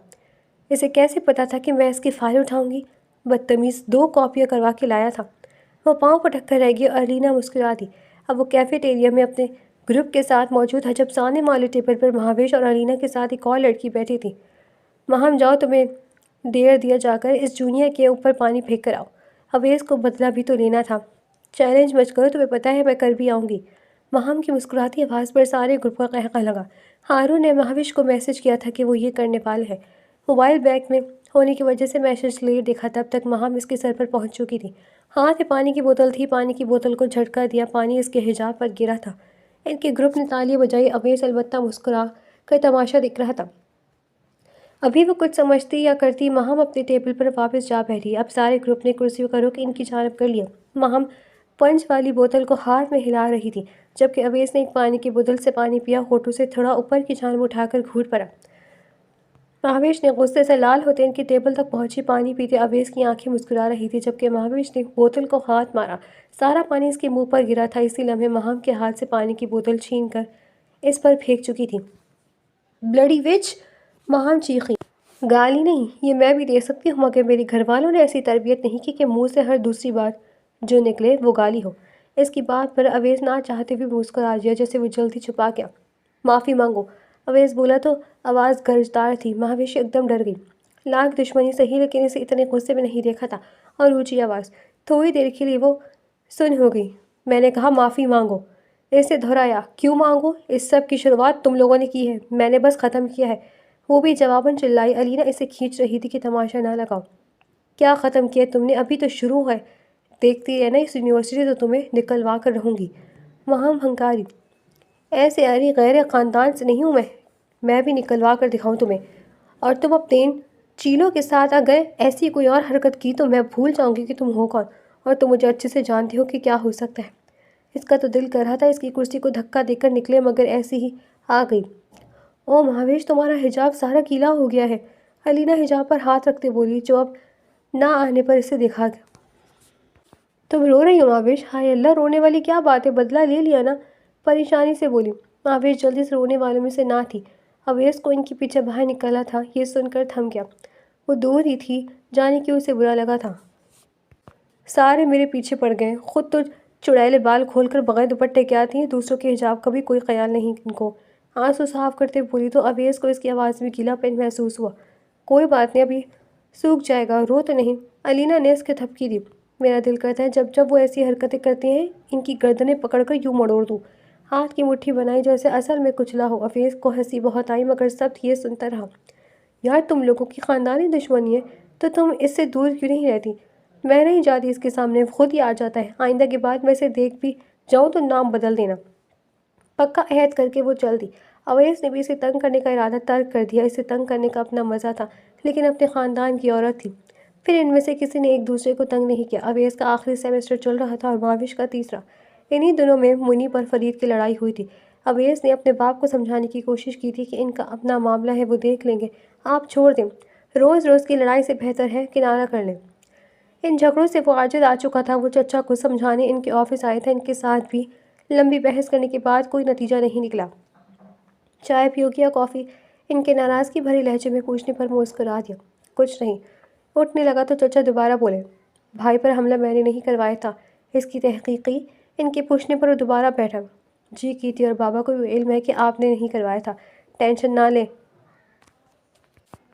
اسے کیسے پتا تھا کہ میں اس کی فائل اٹھاؤں گی؟ بدتمیز، 2 کاپیاں کروا کے لایا تھا۔ وہ پاؤں پٹک کر رہ گئی اور الینا مسکرا دی۔ اب وہ کیفے ٹیریا میں اپنے گروپ کے ساتھ موجود تھا جب سامنے والے ٹیبل پر مہاوش اور الینا کے ساتھ ایک اور لڑکی بیٹھی تھی۔ مہم جاؤ، تمہیں دیر دیا جا کر اس جونیئر کے اوپر پانی پھینک کر آؤ۔ اویس کو بدلہ بھی تو لینا تھا۔ چیلنج مت کرو، تمہیں پتہ ہے میں کر بھی آؤں گی۔ مہم کی مسکراتی آواز پر سارے گروپ کا قہقہ لگا۔ ہارون نے مہاوش کو میسج کیا تھا کہ وہ یہ کرنے والے ہے۔ موبائل بیگ میں ہونے کی وجہ سے میسج لیٹ دیکھا۔ تب تک مہم اس کے سر پر پہنچ چکی تھی۔ ہاتھ میں پانی کی بوتل تھی۔ پانی کی بوتل کو جھٹکا دیا، پانی اس کے حجاب پر گرا تھا۔ ان کے گروپ نے تالیاں بجائی۔ اویس البتہ مسکرا کر تماشا دیکھ رہا تھا۔ ابھی وہ کچھ سمجھتی یا کرتی ماہم اپنے ٹیبل پر واپس جا بیٹھی۔ اب سارے گروپ نے کرسیوں کا رخ ان کی جانب کر لیا۔ ماہم پنچ والی بوتل کو ہاتھ میں ہلا رہی تھی، جبکہ اویس نے ایک پانی کی بوتل سے پانی پیا، ہونٹوں سے تھوڑا اوپر کی جانب اٹھا کر گھونٹ پڑا۔ مہاویش نے غصے سے لال ہوتے ان کی ٹیبل تک پہنچی پانی پیتے اویس کی آنکھیں مسکرا رہی تھی، جبکہ مہاویش نے بوتل کو ہاتھ مارا۔ سارا پانی اس کے منہ پر گرا تھا۔ اسی لمحے ماہم کے ہاتھ سے پانی کی بوتل چھین کر اس پر پھینک چکی تھی۔ بلڈی وچ! ماہم چیخی۔ گالی نہیں، یہ میں بھی دے سکتی ہوں، مگر میرے گھر والوں نے ایسی تربیت نہیں کی کہ منہ سے ہر دوسری بات جو نکلے وہ گالی ہو۔ اس کی بات پر اویس نہ چاہتے ہوئے مسکرا دیا، جیسے وہ جلدی چھپا گیا۔ معافی مانگو، اویس بولا تو آواز گرجدار تھی۔ مہاویش ایک دم ڈر گئی۔ لاکھ دشمنی سہی، لیکن اسے اتنے غصے میں نہیں دیکھا تھا۔ اور اونچی آواز۔ تھوڑی دیر کے لیے وہ سن ہو گئی۔ میں نے کہا معافی مانگو، اسے دہرایا۔ کیوں مانگو؟ اس سب کی شروعات تم لوگوں نے کی ہے، میں نے بس ختم کیا ہے، وہ بھی جواباً چلائی۔ الینا اسے کھینچ رہی تھی کہ تماشا نہ لگاؤ۔ کیا ختم کیا تم نے؟ ابھی تو شروع ہے، دیکھتی رہنا، اس یونیورسٹی تو تمہیں نکلوا کر رہوں گی۔ ماہم ہنکاری۔ ایسے اری غیر خاندان سے نہیں ہوں میں بھی نکلوا کر دکھاؤں تمہیں۔ اور تم اپنے ان چیلوں کے ساتھ اگر ایسی کوئی اور حرکت کی تو میں بھول جاؤں گی کہ تم ہو کون، اور تم مجھے اچھے سے جانتے ہو کہ کیا ہو سکتا ہے۔ اس کا تو دل کر رہا تھا اس کی کرسی کو دھکا دے کر نکلے، مگر ایسی ہی آ گئی۔ او مہاویش، تمہارا حجاب سارا گیلا ہو گیا ہے، الینا حجاب پر ہاتھ رکھتے بولی، جو اب نہ آنے پر اسے دیکھا گیا۔ تم رو رہی ہو مہاویش؟ ہائے اللہ، رونے والی کیا بات ہے، بدلہ لے لیا نا؟ پریشانی سے بولی۔ مہاویش جلدی سے رونے والوں میں سے نہ تھی۔ اویس کو ان کے پیچھے باہر نکالا تھا، یہ سن کر تھم گیا۔ وہ دور ہی تھی، جانے کیوں اسے برا لگا تھا۔ سارے میرے پیچھے پڑ گئے، خود تو چڑیلے بال کھول کر بغیر دوپٹے کیا تھی، دوسروں کے حجاب کا بھی کوئی خیال نہیں ان کو۔ آنسو صاف کرتے بولی تو اویس کو اس کی آواز میں گیلا پن محسوس ہوا۔ کوئی بات نہیں، ابھی سوکھ جائے گا، رو تو نہیں؟ الینا نے اس کے تھپکی دی۔ میرا دل کرتا ہے جب وہ ایسی حرکتیں کرتی ہیں ان کی گردنیں پکڑ کر یوں مڑوڑ دوں، ہاتھ کی مٹھی بنائی جیسے اصل میں کچلا ہو۔ اویس کو ہنسی بہت آئی، مگر سب یہ سنتا رہا۔ یار تم لوگوں کی خاندانی دشمنی ہے تو تم اس سے دور کیوں نہیں رہتی؟ میں نہیں جاتی اس کے سامنے، خود ہی آ جاتا ہے۔ آئندہ کے بعد میں اسے دیکھ بھی جاؤں تو نام بدل دینا۔ پکا عہد کر کے وہ چل دی۔ اویس نے بھی اسے تنگ کرنے کا ارادہ ترک کر دیا۔ اسے تنگ کرنے کا اپنا مزہ تھا، لیکن اپنے خاندان کی عورت تھی، پھر ان میں سے کسی نے ایک دوسرے کو تنگ نہیں کیا۔ اویس کا آخری سیمسٹر چل رہا تھا اور مہاویش کا تیسرا۔ انہی دنوں میں منیب اور فرید کی لڑائی ہوئی تھی۔ اویس نے اپنے باپ کو سمجھانے کی کوشش کی تھی کہ ان کا اپنا معاملہ ہے، وہ دیکھ لیں گے، آپ چھوڑ دیں، روز روز کی لڑائی سے بہتر ہے کنارہ کر لیں۔ ان جھگڑوں سے وہ عاجز آ چکا تھا۔ وہ چچا کو سمجھانے ان کے آفس آئے تھے، ان کے ساتھ بھی لمبی بحث کرنے کے بعد کوئی نتیجہ نہیں نکلا۔ چائے پیو گی یا کافی؟ ان کے ناراضگی بھرے لہجے میں پوچھنے پر مسکرا دیا۔ کچھ نہیں۔ اٹھنے لگا تو چچا دوبارہ بولے، بھائی پر حملہ میں نے نہیں کروایا تھا، اس کی تحقیق کی؟ ان کے پوچھنے پر وہ دوبارہ بیٹھا۔ جی کی تھی، اور بابا کو بھی علم ہے کہ آپ نے نہیں کروایا تھا، ٹینشن نہ لیں،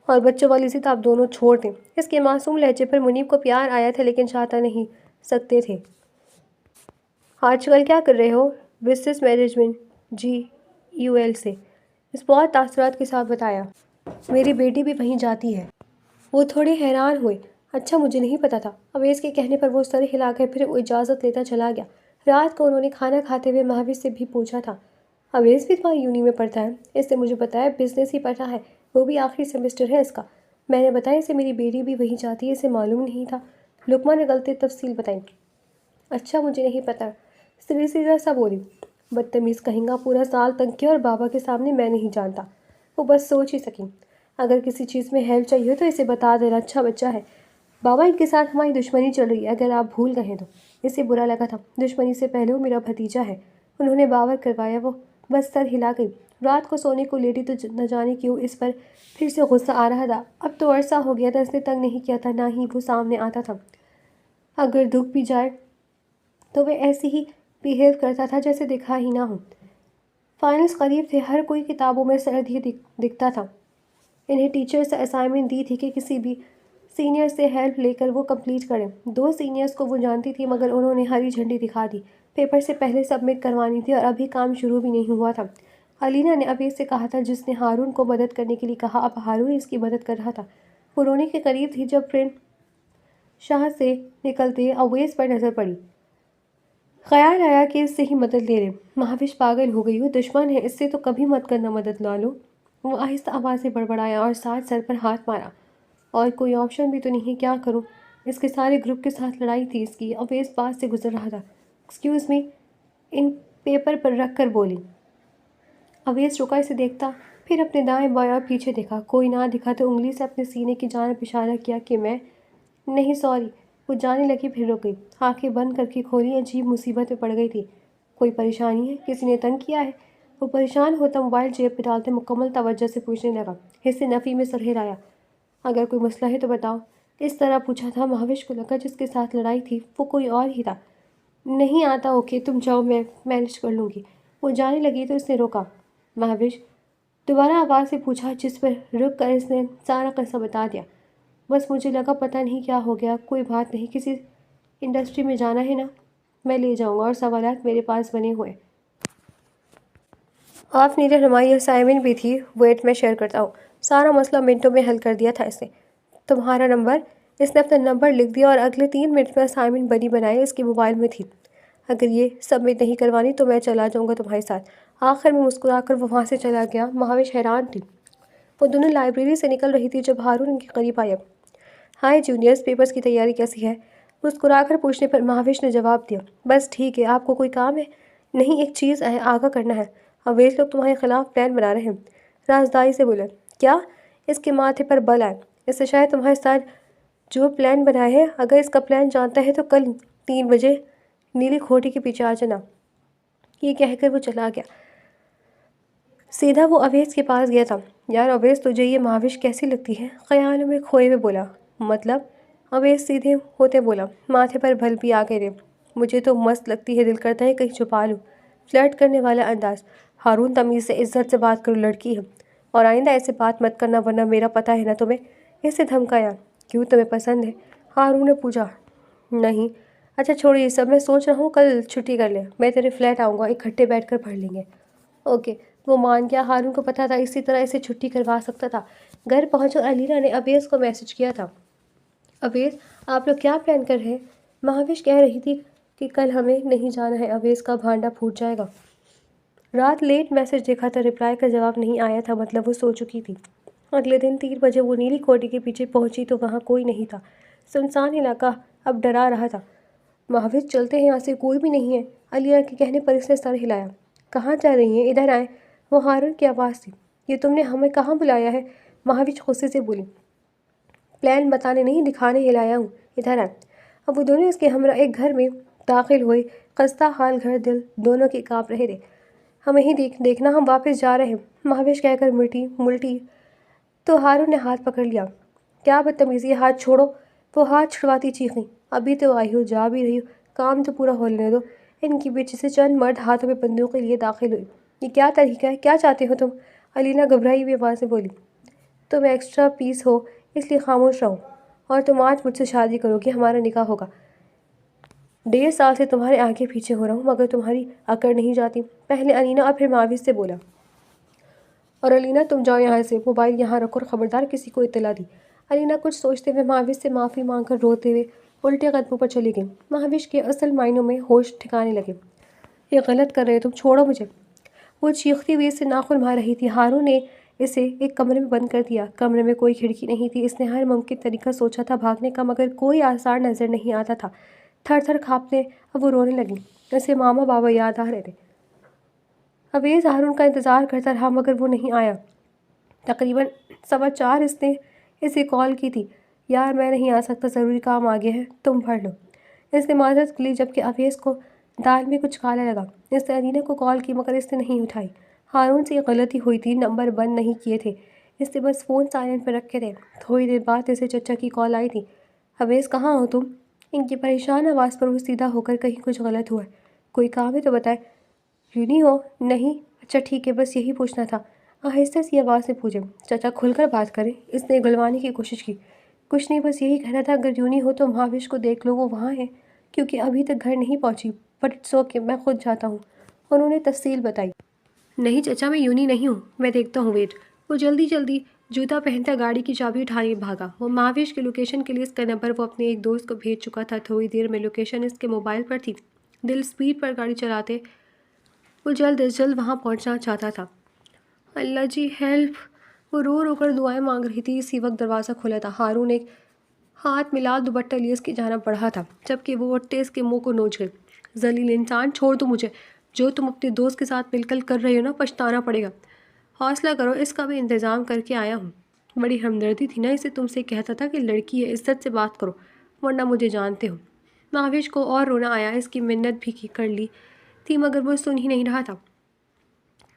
اور بچوں والی ضد آپ دونوں چھوڑ دیں۔ اس کے معصوم لہجے پر منیب کو پیار آیا تھا، لیکن چاہتا نہیں سکتے تھے۔ آج کل کیا کر رہے ہو؟ بزنس مینجمنٹ GUL سے، اس بہت تاثرات کے ساتھ بتایا۔ میری بیٹی بھی وہیں جاتی ہے۔ وہ تھوڑے حیران ہوئے۔ اچھا، مجھے نہیں پتا تھا۔ اویس کے کہنے پر وہ سر ہلا کر پھر وہ اجازت لیتا چلا گیا۔ رات کو انہوں نے کھانا کھاتے ہوئے مہاویش سے بھی پوچھا تھا، اویس بھی تمہاری یونی میں پڑھتا ہے؟ اس نے مجھے بتایا بزنس ہی پڑھا ہے، وہ بھی آخری سیمسٹر ہے اس کا۔ میں نے بتایا اسے میری بیٹی بھی وہیں جاتی ہے، اسے معلوم نہیں تھا۔ لقمہ نے غلطی تفصیل بتائی۔ اچھا، مجھے نہیں پتا، سیدھا سا بولی۔ بدتمیز کہیں گا، پورا سال تنگ کیا، اور بابا کے سامنے میں نہیں جانتا۔ وہ بس سوچ ہی سکی، اگر کسی چیز میں ہیلپ چاہیے تو اسے بتا دینا، اچھا بچہ ہے۔ بابا ان کے ساتھ ہماری دشمنی چل رہی ہے، اگر آپ بھول گئے تو۔ اسے برا لگا تھا، دشمنی سے پہلے وہ میرا بھتیجا ہے، انہوں نے باور کروایا۔ وہ بس سر ہلا گئی۔ رات کو سونے کو لیٹی تو نہ جانے کیوں اس پر پھر سے غصہ آ رہا تھا۔ اب تو عرصہ ہو گیا تھا اس نے تنگ نہیں کیا تھا، نہ ہی وہ سامنے آتا تھا۔ اگر دکھ بھی جائے تو وہ ایسی ہی بیہیو کرتا تھا جیسے دکھا ہی نہ ہو۔ فائنلز قریب تھے، ہر کوئی کتابوں میں سرد ہی دکھتا تھا۔ انہیں ٹیچر سے اسائنمنٹ دی تھی کہ کسی بھی سینئر سے ہیلپ لے کر وہ کمپلیٹ کریں۔ 2 سینئرز کو وہ جانتی تھی، مگر انہوں نے ہری جھنڈی دکھا دی، پیپر سے پہلے سبمٹ کروانی تھی، اور ابھی کام شروع بھی نہیں ہوا تھا۔ الینا نے اویس سے کہا تھا، جس نے ہارون کو مدد کرنے کے لیے کہا، اب ہارون اس کی مدد کر رہا تھا۔ وہ رونے کے قریب تھی جب ٹرین شاہ سے نکلتے اویس پر نظر پڑی۔ خیال آیا کہ اس سے ہی مدد لے لیں۔ مہاویش پاگل ہو گئی، وہ دشمن ہے، اس سے تو کبھی مت کرنا مدد، لالو۔ وہ آہستہ آواز سے بڑبڑایا اور ساتھ سر پر ہاتھ مارا۔ اور کوئی آپشن بھی تو نہیں، کیا کروں؟ اس کے سارے گروپ کے ساتھ لڑائی تھی اس کی۔ اویس پاس سے گزر رہا تھا۔ ایکسکیوز می، ان پیپر پر رکھ کر بولی۔ اویس رکا، اسے دیکھتا، پھر اپنے دائیں بائیں اور پیچھے دیکھا۔ کوئی نہ دکھا تو انگلی سے اپنے سینے کی جانب اشارہ کیا کہ میں نہیں سوری۔ وہ جانے لگی، پھر رک گئی، آنکھیں بند کر کے کھولی۔ عجیب مصیبت میں پڑ گئی تھی۔ کوئی پریشانی ہے؟ کسی نے تنگ کیا ہے؟ وہ پریشان ہوتا موبائل جیب پہ ڈالتے مکمل توجہ سے پوچھنے لگا۔ حصے نفی میں سر ہلایا۔ اگر کوئی مسئلہ ہے تو بتاؤ۔ اس طرح پوچھا تھا۔ مہاوش کو لگا جس کے ساتھ لڑائی تھی وہ کوئی اور ہی تھا۔ نہیں آتا، اوکے تم جاؤ، میں مینج کر لوں گی۔ وہ جانے لگی تو اس نے روکا۔ مہاوش دوبارہ آواز سے پوچھا، جس پر رک کر اس نے سارا قصہ بتا دیا۔ بس مجھے لگا پتہ نہیں کیا ہو گیا۔ کوئی بات نہیں، کسی انڈسٹری میں جانا ہے نا، میں لے جاؤں گا، اور سوالات میرے پاس بنے ہوئے۔ آپ نے رہنمائی اسائنمنٹ بھی تھی، ویٹ میں شیئر کرتا ہوں۔ سارا مسئلہ منٹوں میں حل کر دیا تھا اس نے۔ تمہارا نمبر؟ اس نے اپنا نمبر لکھ دیا اور اگلے 3 منٹ میں اسائنمنٹ بنی بنائی اس کے موبائل میں تھی۔ اگر یہ سبمٹ نہیں کروانی تو میں چلا جاؤں گا تمہارے ساتھ۔ آخر میں مسکرا کر وہ وہاں سے چلا گیا۔ مہاوش حیران تھی۔ وہ دونوں لائبریری سے نکل رہی تھی جب ہارون ان کے قریب آیا۔ ہائے جونیئرز، پیپرز کی تیاری کیسی ہے؟ مسکرا کر پوچھنے پر مہاوش نے جواب دیا۔ بس ٹھیک ہے، آپ کو کوئی کام ہے؟ نہیں، ایک چیز آگاہ کرنا ہے۔ اویس لوگ تمہارے خلاف پلان بنا رہے ہیں۔ رازداری سے بولا۔ کیا؟ اس کے ماتھے پر بل آئے۔ اس سے شاید تمہارے ساتھ جو پلان بنائے ہے، اگر اس کا پلان جانتا ہے تو کل 3 بجے نیلی کھوٹی کے پیچھے آ جانا۔ یہ کہہ کر وہ چلا گیا۔ سیدھا وہ اویس کے پاس گیا تھا۔ یار اویس، تجھے یہ مہاوش کیسی لگتی ہے؟ خیالوں میں کھوئے ہوئے بولا۔ مطلب؟ اویس سیدھے ہوتے بولا۔ ماتھے پر بل بھی آ گئے۔ مجھے تو مست لگتی ہے، دل کرتا ہے کہیں چھپا لوں۔ فلرٹ کرنے والا انداز۔ ہارون، تمیز سے عزت سے بات کرو، لڑکی ہے، اور آئندہ ایسے بات مت کرنا ورنہ میرا پتہ ہے نا تمہیں۔ اس سے دھمکایا۔ کیوں، تمہیں پسند ہے؟ ہارون نے پوچھا۔ نہیں۔ اچھا چھوڑو یہ سب، میں سوچ رہا ہوں کل چھٹی کر لیں، میں تیرے فلیٹ آؤں گا، اکٹھے بیٹھ کر پڑھ لیں گے۔ اوکے۔ وہ مان گیا۔ ہارون کو پتہ تھا اسی طرح اسے چھٹی کروا سکتا تھا۔ گھر پہنچ کر علینا نے اویس کو میسج کیا تھا۔ اویس، آپ لوگ کیا پلان کر رہے ہیں؟ مہاوش کہہ رہی تھی کہ کل ہمیں نہیں جانا ہے۔ اویس کا بھانڈا پھوٹ جائے گا۔ رات لیٹ میسج دیکھا تھا، رپلائی کا جواب نہیں آیا تھا، مطلب وہ سو چکی تھی۔ اگلے دن 3 بجے وہ نیلی کوٹی کے پیچھے پہنچی تو وہاں کوئی نہیں تھا۔ سنسان علاقہ اب ڈرا رہا تھا۔ مہاوش، چلتے ہیں، یہاں سے کوئی بھی نہیں ہے۔ علینا کے کہنے پر اس نے سر ہلایا۔ کہاں جا رہی ہیں؟ ادھر آئیں۔ وہ ہارون کی آواز تھی۔ یہ تم نے ہمیں کہاں بلایا ہے؟ مہاوش غصے سے بولی۔ پلان بتانے نہیں، دکھانے ہلایا ہوں، ادھر آئیں۔ اب وہ دونوں اس کے ہمراہ ایک گھر میں داخل ہوئے۔ خستہ حال گھر، دل دونوں کے کانپ رہے تھے۔ ہمیں ہی دیکھنا، ہم واپس جا رہے ہیں، مہاوش کہہ کر ملٹی تو ہارون نے ہاتھ پکڑ لیا۔ کیا بدتمیزی ہے، ہاتھ چھوڑو۔ وہ ہاتھ چھڑواتی چیخیں۔ ابھی تو آئی ہو، جا بھی رہی ہو، کام تو پورا ہو لینے دو۔ ان کے بیچ سے چند مرد ہاتھوں میں بندوقیں لیے داخل ہوئے۔ یہ کیا طریقہ ہے؟ کیا چاہتے ہو تم؟ علینا گھبرائی ہوئی آواز سے بولی۔ تم ایکسٹرا پیس ہو اس لیے خاموش رہو، اور تم آج مجھ سے شادی کرو گی، ہمارا نکاح ہوگا۔ 1.5 سال سے تمہارے آگے پیچھے ہو رہا ہوں مگر تمہاری اکڑ نہیں جاتی۔ پہلے علینا اور پھر مہاوش سے بولا۔ اور علینا تم جاؤ یہاں سے، موبائل یہاں رکھو اور خبردار کسی کو اطلاع دی۔ علینا کچھ سوچتے ہوئے مہاوش سے معافی مانگ کر روتے ہوئے الٹے قدموں پر چلی گئی۔ مہاوش کے اصل معنوں میں ہوش ٹھکانے لگے۔ یہ غلط کر رہے ہو تم، چھوڑو مجھے۔ وہ چیختی ہوئی اس سے ناخن مار رہی تھی۔ ہارون نے اسے ایک کمرے میں بند کر دیا۔ کمرے میں کوئی کھڑکی نہیں تھی۔ اس نے ہر ممکن طریقہ سوچا تھا بھاگنے کا، مگر کوئی آثار نظر نہیں آتا تھا۔ تھر تھر کانپنے اب وہ رونے لگی۔ اسے ماما بابا یاد آ رہے تھے۔ اویس ہارون کا انتظار کرتا رہا مگر وہ نہیں آیا۔ تقریباً 4:15 اس نے اسے کال کی تھی۔ یار میں نہیں آ سکتا، ضروری کام آ گیا ہے، تم پڑھ لو۔ اس نے معذرت کی جبکہ اویس کو دال میں کچھ کالا لگا۔ اس نے علینا کو کال کی مگر اس نے نہیں اٹھائی۔ ہارون سے یہ غلطی ہوئی تھی، نمبر بند نہیں کیے تھے، اس نے بس فون سائلنٹ پر رکھے تھے۔ تھوڑی دیر بعد اسے چچا کی کال آئی تھی۔ اویس کہاں ہو تم؟ ان کی پریشان آواز پر وہ سیدھا ہو کر کہیں کچھ غلط ہوا ہے، کوئی کام ہے تو بتائے۔ یونی ہو؟ نہیں۔ اچھا ٹھیک ہے، بس یہی پوچھنا تھا، آہستہ سی آواز سے پوچھے۔ چچا کھل کر بات کریں، اس نے گلوانے کی کوشش کی۔ کچھ نہیں، بس یہی کہنا تھا اگر یونی ہو تو مہاوش کو دیکھ لو، وہ وہاں ہے، کیونکہ ابھی تک گھر نہیں پہنچی، بٹ اٹس اوکے، میں خود جاتا ہوں۔ انہوں نے تفصیل بتائی۔ نہیں چچا، میں یونی نہیں ہوں، میں دیکھتا ہوں، ویٹ۔ وہ جلدی جوتا پہنتا گاڑی کی چابی اٹھانے بھاگا۔ وہ مہاوش کی لوکیشن کے لیے اس کا نمبر وہ اپنے ایک دوست کو بھیج چکا تھا۔ تھوڑی دیر میں لوکیشن اس کے موبائل پر تھی۔ دل اسپیڈ پر گاڑی چلاتے وہ جلد از جلد وہاں پہنچنا چاہتا تھا۔ اللہ جی ہیلپ! وہ رو رو کر دعائیں مانگ رہی تھی، اسی وقت دروازہ کھلا تھا۔ ہارون ایک ہاتھ ملا دوپٹہ لیے اس کی جانب بڑھا تھا، جبکہ وہ اٹھتے اس کے منہ کو نوچ گئی۔ ذلیل انسان، چھوڑ دو مجھے! جو تم اپنے دوست کے ساتھ مل کر رہے ہو نا، پچھتانا پڑے گا۔ حوصلہ کرو، اس کا بھی انتظام کر کے آیا ہوں۔ بڑی ہمدردی تھی نا اسے تم سے، کہتا تھا کہ لڑکی ہے، عزت سے بات کرو، ورنہ مجھے جانتے ہو۔ مہوش کو اور رونا آیا، اس کی منت بھی کر لی تھی مگر وہ سن ہی نہیں رہا تھا۔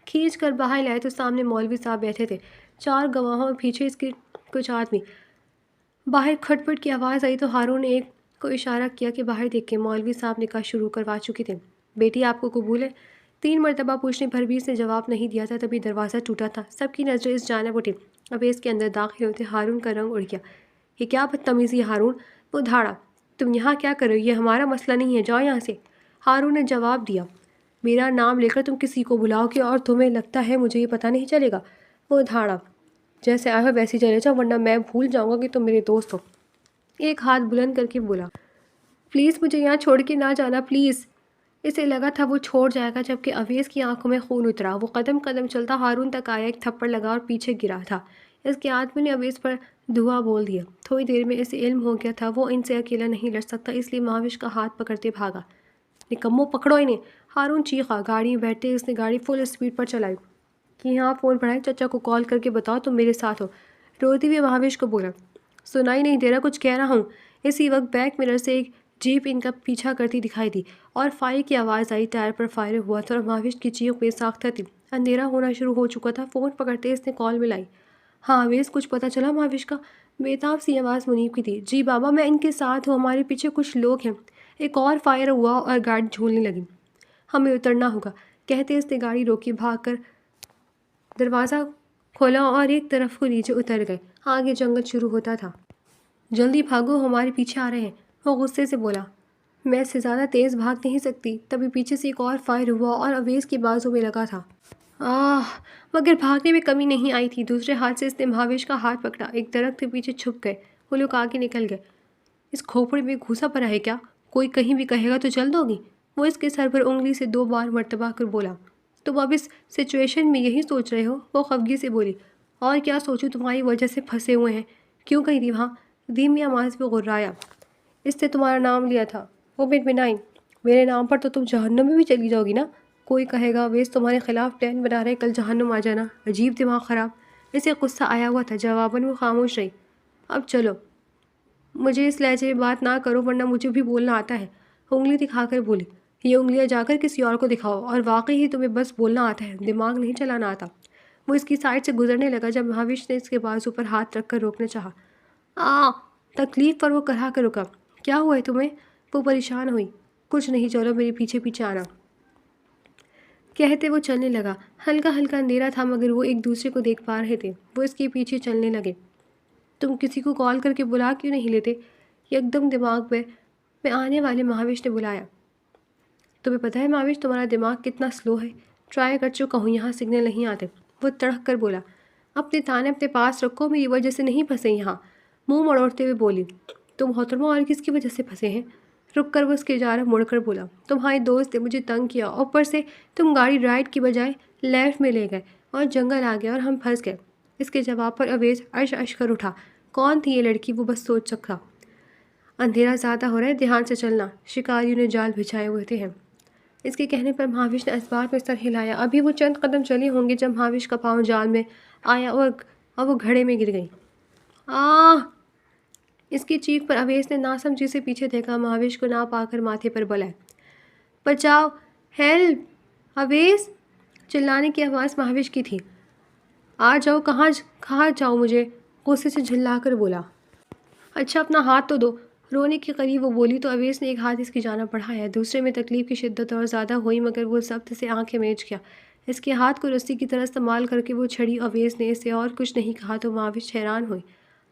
کھینچ کر باہر لائے تو سامنے مولوی صاحب بیٹھے تھے، 4 گواہوں اور پیچھے اس کے کچھ آدمی۔ باہر کھٹ پٹ کی آواز آئی تو ہارون نے ایک کو اشارہ کیا کہ باہر دیکھیں۔ مولوی صاحب نکاح شروع کروا چکے تھے۔ بیٹی آپ کو قبول ہے؟ 3 مرتبہ پوچھنے پر بھی اس نے جواب نہیں دیا تھا، تبھی دروازہ ٹوٹا تھا۔ سب کی نظریں اس جانب اٹھی۔ اویس کے اندر داخل ہوتے ہارون کا رنگ اڑ گیا۔ یہ کیا بدتمیزی ہے ہارون! وہ دھاڑا، تم یہاں کیا کر رہے ہو؟ یہ ہمارا مسئلہ نہیں ہے، جاؤ یہاں سے۔ ہارون نے جواب دیا، میرا نام لے کر تم کسی کو بلاؤ گے اور تمہیں لگتا ہے مجھے یہ پتہ نہیں چلے گا؟ وہ دھاڑا، جیسے آئے ہو ویسے چلے جاؤ ورنہ میں بھول جاؤں گا کہ تم میرے دوست ہو۔ ایک ہاتھ بلند کر کے بولا، پلیز مجھے یہاں چھوڑ کے نہ جانا پلیز۔ اسے لگا تھا وہ چھوڑ جائے گا، جبکہ اویس کی آنکھوں میں خون اترا۔ وہ قدم قدم چلتا ہارون تک آیا، ایک تھپڑ لگا اور پیچھے گرا تھا۔ اس کے آدمی نے اویس پر دھوا بول دیا۔ تھوڑی دیر میں اسے علم ہو گیا تھا وہ ان سے اکیلا نہیں لڑ سکتا، اس لیے مہوش کا ہاتھ پکڑتے بھاگا۔ نکمو، پکڑو انہیں! ہارون چیخا۔ گاڑی میں بیٹھتے اس نے گاڑی فل اسپیڈ پر چلائی کہ یہاں فون پڑھائے، چچا کو کال کر کے بتاؤ تم میرے ساتھ ہو۔ روتے ہوئے مہوش کو بولا، سنائی نہیں دے رہا، کچھ کہہ رہا ہوں۔ اسی وقت بیک مرر سے ایک جیپ ان کا پیچھا کرتی دکھائی دی اور فائر کی آواز آئی۔ ٹائر پر فائر ہوا تھا اور مہوش کی چیخ بے ساختہ تھی۔ اندھیرا ہونا شروع ہو چکا تھا۔ فون پکڑتے اس نے کال ملائی۔ ہاں اویس، کچھ پتہ چلا؟ مہوش کا بےتاب سی آواز منیب کی تھی۔ جی بابا، میں ان کے ساتھ ہوں، ہمارے پیچھے کچھ لوگ ہیں۔ ایک اور فائر ہوا اور گاڑی جھولنے لگی۔ ہمیں اترنا ہوگا، کہتے اس نے گاڑی روکی، بھاگ کر دروازہ کھولا اور ایک طرف کو نیچے اتر گئے۔ آگے جنگل شروع ہوتا تھا۔ جلدی بھاگو، ہمارے پیچھے آ رہے ہیں، وہ غصے سے بولا۔ میں اس سے زیادہ تیز بھاگ نہیں سکتی۔ تبھی پیچھے سے ایک اور فائر ہوا اور اویس کے بازو میں لگا تھا۔ مگر بھاگنے میں کمی نہیں آئی تھی۔ دوسرے ہاتھ سے اس نے مہوش کا ہاتھ پکڑا، ایک درخت کے پیچھے چھپ گئے۔ وہ لوگ آگے نکل گئے۔ اس کھوپڑے میں گھوسا پڑا ہے کیا؟ کوئی کہیں بھی کہے گا تو چل دو گی؟ وہ اس کے سر پر انگلی سے 2 بار مرتبہ کر بولا۔ تم اب اس سچویشن میں یہی سوچ رہے ہو؟ وہ خفگی سے بولی۔ اور کیا سوچوں، تمہاری وجہ سے پھنسے ہوئے ہیں۔ کیوں گئی تھی وہاں؟ دھیمی آواز میں غرایا۔ اس نے تمہارا نام لیا تھا۔ وہ منمنائی، میرے نام پر تو تم جہنم میں بھی چلی جاؤ گی نا؟ کوئی کہے گا اویس تمہارے خلاف پلان بنا رہے، کل جہنم آ جانا۔ عجیب دماغ خراب۔ اسے غصہ آیا ہوا تھا، جواباً وہ خاموش رہی۔ اب چلو، مجھے اس لہجے میں بات نہ کرو ورنہ مجھے بھی بولنا آتا ہے، انگلی دکھا کر بولی۔ یہ انگلیاں جا کر کسی اور کو دکھاؤ، اور واقعی ہی تمہیں بس بولنا آتا ہے، دماغ نہیں چلانا آتا۔ وہ اس کی سائڈ سے گزرنے لگا جب مہوش نے اس کے بازو پر ہاتھ رکھ کر روکنا چاہا۔ تکلیف پر وہ کرا کر رکا۔ کیا ہوا ہے تمہیں؟ وہ پریشان ہوئی۔ کچھ نہیں، چلو میرے پیچھے پیچھے آنا، کہتے وہ چلنے لگا۔ ہلکا ہلکا اندھیرا تھا مگر وہ ایک دوسرے کو دیکھ پا رہے تھے۔ وہ اس کے پیچھے چلنے لگے۔ تم کسی کو کال کر کے بلا کیوں نہیں لیتے؟ یکدم دماغ میں آنے والے مہوش نے بلایا۔ تمہیں پتہ ہے مہوش، تمہارا دماغ کتنا سلو ہے؟ ٹرائی کر چکا ہوں، یہاں سگنل نہیں آتے۔ وہ تڑک کر بولا۔ اپنے تانے اپنے پاس رکھو، میری وجہ سے نہیں پھنسے یہاں۔ منہ مڑوڑتے ہوئے بولی۔ تم محترمہ اور کس کی وجہ سے پھنسے ہیں؟ رک کر وہ اس کی جانب مڑ کر بولا۔ تمہارے دوست نے مجھے تنگ کیا، اوپر سے تم گاڑی رائٹ کی بجائے لیفٹ میں لے گئے اور جنگل آ گیا اور ہم پھنس گئے۔ اس کے جواب پر اویس عش کر اٹھا۔ کون تھی یہ لڑکی؟ وہ بس سوچ سکا۔ اندھیرا زیادہ ہو رہا ہے، دھیان سے چلنا، شکاریوں نے جال بچھائے ہوئے ہیں۔ اس کے کہنے پر مہوش نے اس بات میں سر ہلایا۔ ابھی وہ چند قدم چلے ہوں گے جب مہوش کا پاؤں جال میں آیا اور وہ گھڑے میں گر گئی۔ اس کی چیخ پر اویس نے ناسمجھی سے پیچھے دیکھا۔ مہوش کو نہ پا کر ماتھے پر بلائے۔ بچاؤ، ہیلپ! اویس! چلانے کی آواز مہوش کی تھی۔ آ جاؤ، کہاں جاؤ مجھے؟ غصے سے جھلا کر بولا۔ اچھا اپنا ہاتھ تو دو۔ رونے کے قریب وہ بولی تو اویس نے ایک ہاتھ اس کی جانب بڑھایا۔ دوسرے میں تکلیف کی شدت اور زیادہ ہوئی مگر وہ ضبط سے آنکھیں میچ گیا۔ اس کے ہاتھ کو رسی کی طرح استعمال کر کے وہ چھڑی۔ اویس نے اسے اور کچھ نہیں کہا تو مہوش حیران ہوئی۔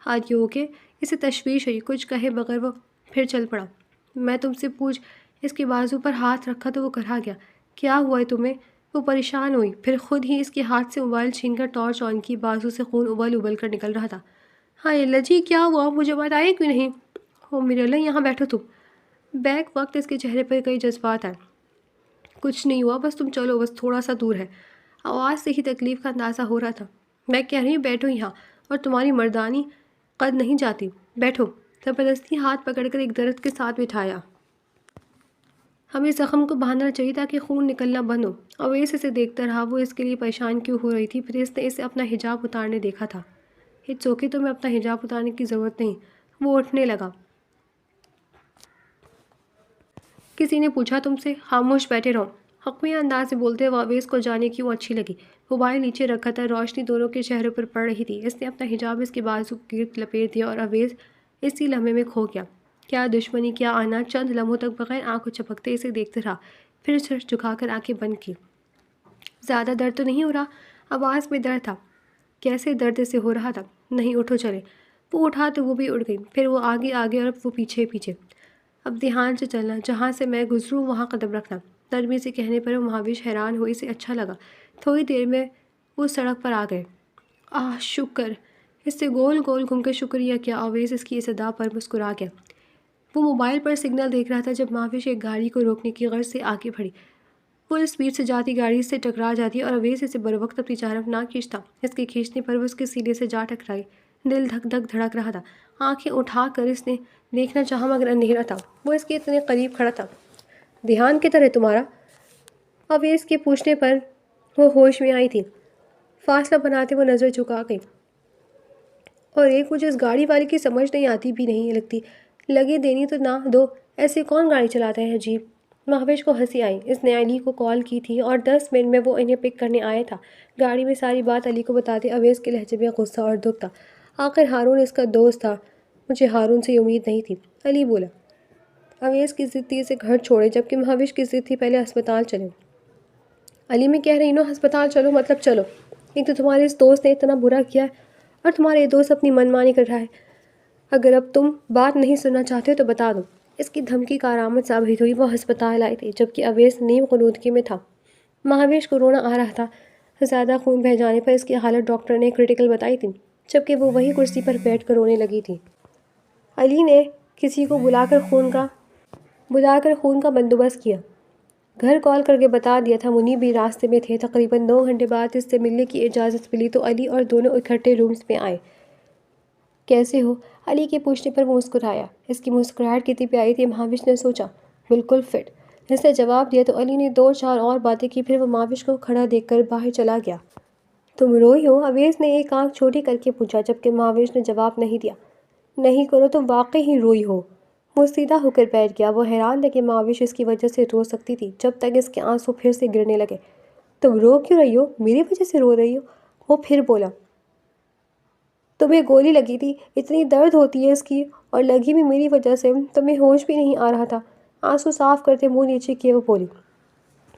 ہاتھ یو اوکے؟ اسے تشویش ہوئی، کچھ کہے بغیر وہ پھر چل پڑا۔ میں تم سے پوچھ، اس کے بازو پر ہاتھ رکھا تو وہ کرا گیا۔ کیا ہوا ہے تمہیں؟ وہ پریشان ہوئی، پھر خود ہی اس کے ہاتھ سے موبائل چھین کر ٹارچ آن کی۔ بازو سے خون ابل کر نکل رہا تھا۔ ہائے اللہ جی، کیا ہوا؟ مجھے بتایا کیوں نہیں؟ او میرے اللہ، یہاں بیٹھو تم۔ بیک وقت اس کے چہرے پر کئی جذبات آئے۔ کچھ نہیں ہوا، بس تم چلو، بس تھوڑا سا دور ہے۔ آواز سے ہی تکلیف کا اندازہ ہو رہا تھا۔ میں کہہ رہی ہوں بیٹھو یہاں، اور تمہاری مردانی قد نہیں جاتی، بیٹھو۔ زبردستی ہاتھ پکڑ کر ایک درد کے ساتھ بٹھایا۔ ہمیں زخم کو باندھنا چاہیے تاکہ خون نکلنا بند ہو۔ اویس اسے دیکھتا رہا، وہ اس کے لیے پریشان کیوں ہو رہی تھی؟ پھر اس نے اسے اپنا حجاب اتارنے دیکھا تھا۔ اٹس اوکے، تمہیں اپنا حجاب اتارنے کی ضرورت نہیں۔ وہ اٹھنے لگا۔ کسی نے پوچھا تم سے؟ خاموش بیٹھے رہو۔ حقیقی انداز میں بولتے ہوئے اویس کو جانے کیوں اچھی لگی۔ موبائل نیچے رکھا تھا، روشنی دونوں کے چہروں پر پڑ رہی تھی۔ اس نے اپنا حجاب اس کے بازو کے گرد لپیٹ دیا اور اویس اسی لمحے میں کھو گیا۔ کیا دشمنی، کیا آنا! چند لمحوں تک بغیر آنکھوں چپکتے اسے دیکھتے رہا، پھر سر جھکا کر آنکھیں بند کی۔ زیادہ درد تو نہیں ہو رہا؟ آواز میں درد تھا۔ کیسے درد اسے ہو رہا تھا؟ نہیں، اٹھو چلے۔ وہ اٹھا تو وہ بھی اٹھ گئی، پھر وہ آگے آگے اور اب وہ پیچھے پیچھے۔ اب دھیان سے چلنا، جہاں سے میں گزروں وہاں قدم رکھنا۔ نرمی سے کہنے پر مہاوش حیران ہوئی، اسے اچھا لگا۔ تھوڑی دیر میں وہ سڑک پر آ گئے۔ شکر! اس سے گول گول گھوم کر شکریہ کیا۔ اویس اس کی اس ادا پر مسکرا گیا۔ وہ موبائل پر سگنل دیکھ رہا تھا جب مہاوش ایک گاڑی کو روکنے کی غرض سے آگے بڑھی۔ وہ اسپیڈ سے جاتی گاڑی سے ٹکرا جاتی اور اویس اسے بروقت اپنی جانب نہ کھینچتا۔ اس کے کھینچنے پر وہ اس کے سینے سے جا ٹکرائی۔ دل دھک دھک دھڑک رہا تھا۔ آنکھیں اٹھا کر اس نے دیکھنا چاہا مگر اندھیرا تھا۔ وہ اس کے اتنے قریب کھڑا تھا۔ دھیان کدھر ہے تمہارا؟ اویس کے پوچھنے پر وہ ہوش میں آئی تھی۔ فاصلہ بناتے وہ نظر جھکا گئی۔ اور ایک مجھے اس گاڑی والے کی سمجھ نہیں آتی بھی نہیں لگتی، لگے دینی تو نہ دو، ایسے کون گاڑی چلاتا ہے؟ عجیب۔ مہاوش کو ہنسی آئی۔ اس نے علی کو کال کی تھی اور 10 منٹ میں وہ انہیں پک کرنے آیا تھا۔ گاڑی میں ساری بات علی کو بتاتے اویس کے لہجے میں غصہ اور دکھ تھا۔ آخر ہارون اس کا دوست تھا، مجھے ہارون سے امید نہیں تھی، علی بولا۔ اویس کی ضد تھی اسے گھر چھوڑے، جبکہ مہاوش کی ضد تھی پہلے ہسپتال چلیں۔ علی میں کہہ رہی ہوں ہسپتال چلو مطلب چلو۔ ایک تو تمہارے اس دوست نے اتنا برا کیا ہے اور تمہارا یہ دوست اپنی من مانی کر رہا ہے۔ اگر اب تم بات نہیں سننا چاہتے تو بتا دو۔ اس کی دھمکی کارآمد ثابت ہوئی۔ وہ ہسپتال آئے تھے جبکہ اویس نیم غنودگی میں تھا۔ مہاوش کو رونا آ رہا تھا۔ زیادہ خون بہہ جانے پر اس کی حالت ڈاکٹر نے کریٹیکل بتائی تھی، جبکہ وہ وہی کرسی پر بیٹھ کر رونے لگی تھی۔ علی نے کسی کو بلا کر خون کا بندوبست کیا۔ گھر کال کر کے بتا دیا تھا، منیب بھی راستے میں تھے۔ تقریباً 2 گھنٹے بعد اس سے ملنے کی اجازت ملی تو علی اور دونوں اکٹھے رومز میں آئے۔ کیسے ہو؟ علی کے پوچھنے پر وہ مسکرایا۔ اس کی مسکراہٹ کتنی پیاری تھی، مہاوش نے سوچا۔ بالکل فٹ، اس نے جواب دیا تو علی نے 2-4 اور باتیں کی، پھر وہ مہاوش کو کھڑا دیکھ کر باہر چلا گیا۔ تم روئی ہو؟ اویس نے ایک آنکھ چھوٹی کر کے پوچھا، جبکہ مہاوش نے جواب نہیں دیا۔ نہیں کرو، تم واقعی ہی روئی ہو۔ وہ سیدھا ہو کر بیٹھ گیا۔ وہ حیران تھا کہ مہاوش اس کی وجہ سے رو سکتی تھی، جب تک اس کے آنسو پھر سے گرنے لگے۔ تم رو کیوں رہی ہو؟ میری وجہ سے رو رہی ہو؟ وہ پھر بولا۔ تمہیں گولی لگی تھی، اتنی درد ہوتی ہے اس کی، اور لگی بھی میری وجہ سے، تمہیں ہوش بھی نہیں آ رہا تھا۔ آنسو صاف کرتے منہ نیچے کیے وہ بولی۔